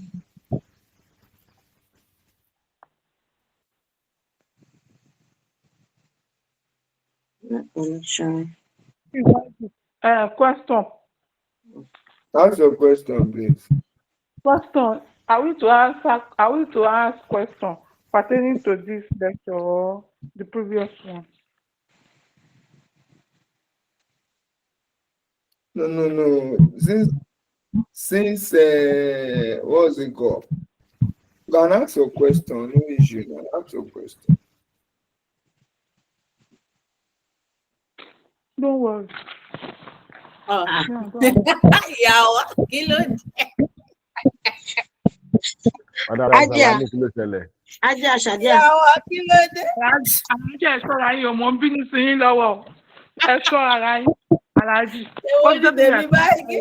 Speaker 4: Not collection.
Speaker 5: Question.
Speaker 1: Ask your question, please.
Speaker 5: Question. Are we to ask question pertaining to this lecture or the previous one?
Speaker 1: No. Since what's it called? You can ask your question. No issue. You can ask your question.
Speaker 5: Don't worry.
Speaker 6: Oh.
Speaker 5: Yeah, go on.
Speaker 6: Ìyàwó kí ló dé?
Speaker 4: Aja.
Speaker 3: Aja.
Speaker 4: Shadia.
Speaker 6: Ìyàwó kí ló dé?
Speaker 5: Aláàjì ẹ ṣọ́ra yín ọmọ ń bínú sí yín lọ́wọ́. Ẹ ṣọ́ ara yín. Aláàjì.
Speaker 6: Èwo ni tèmi báyìí?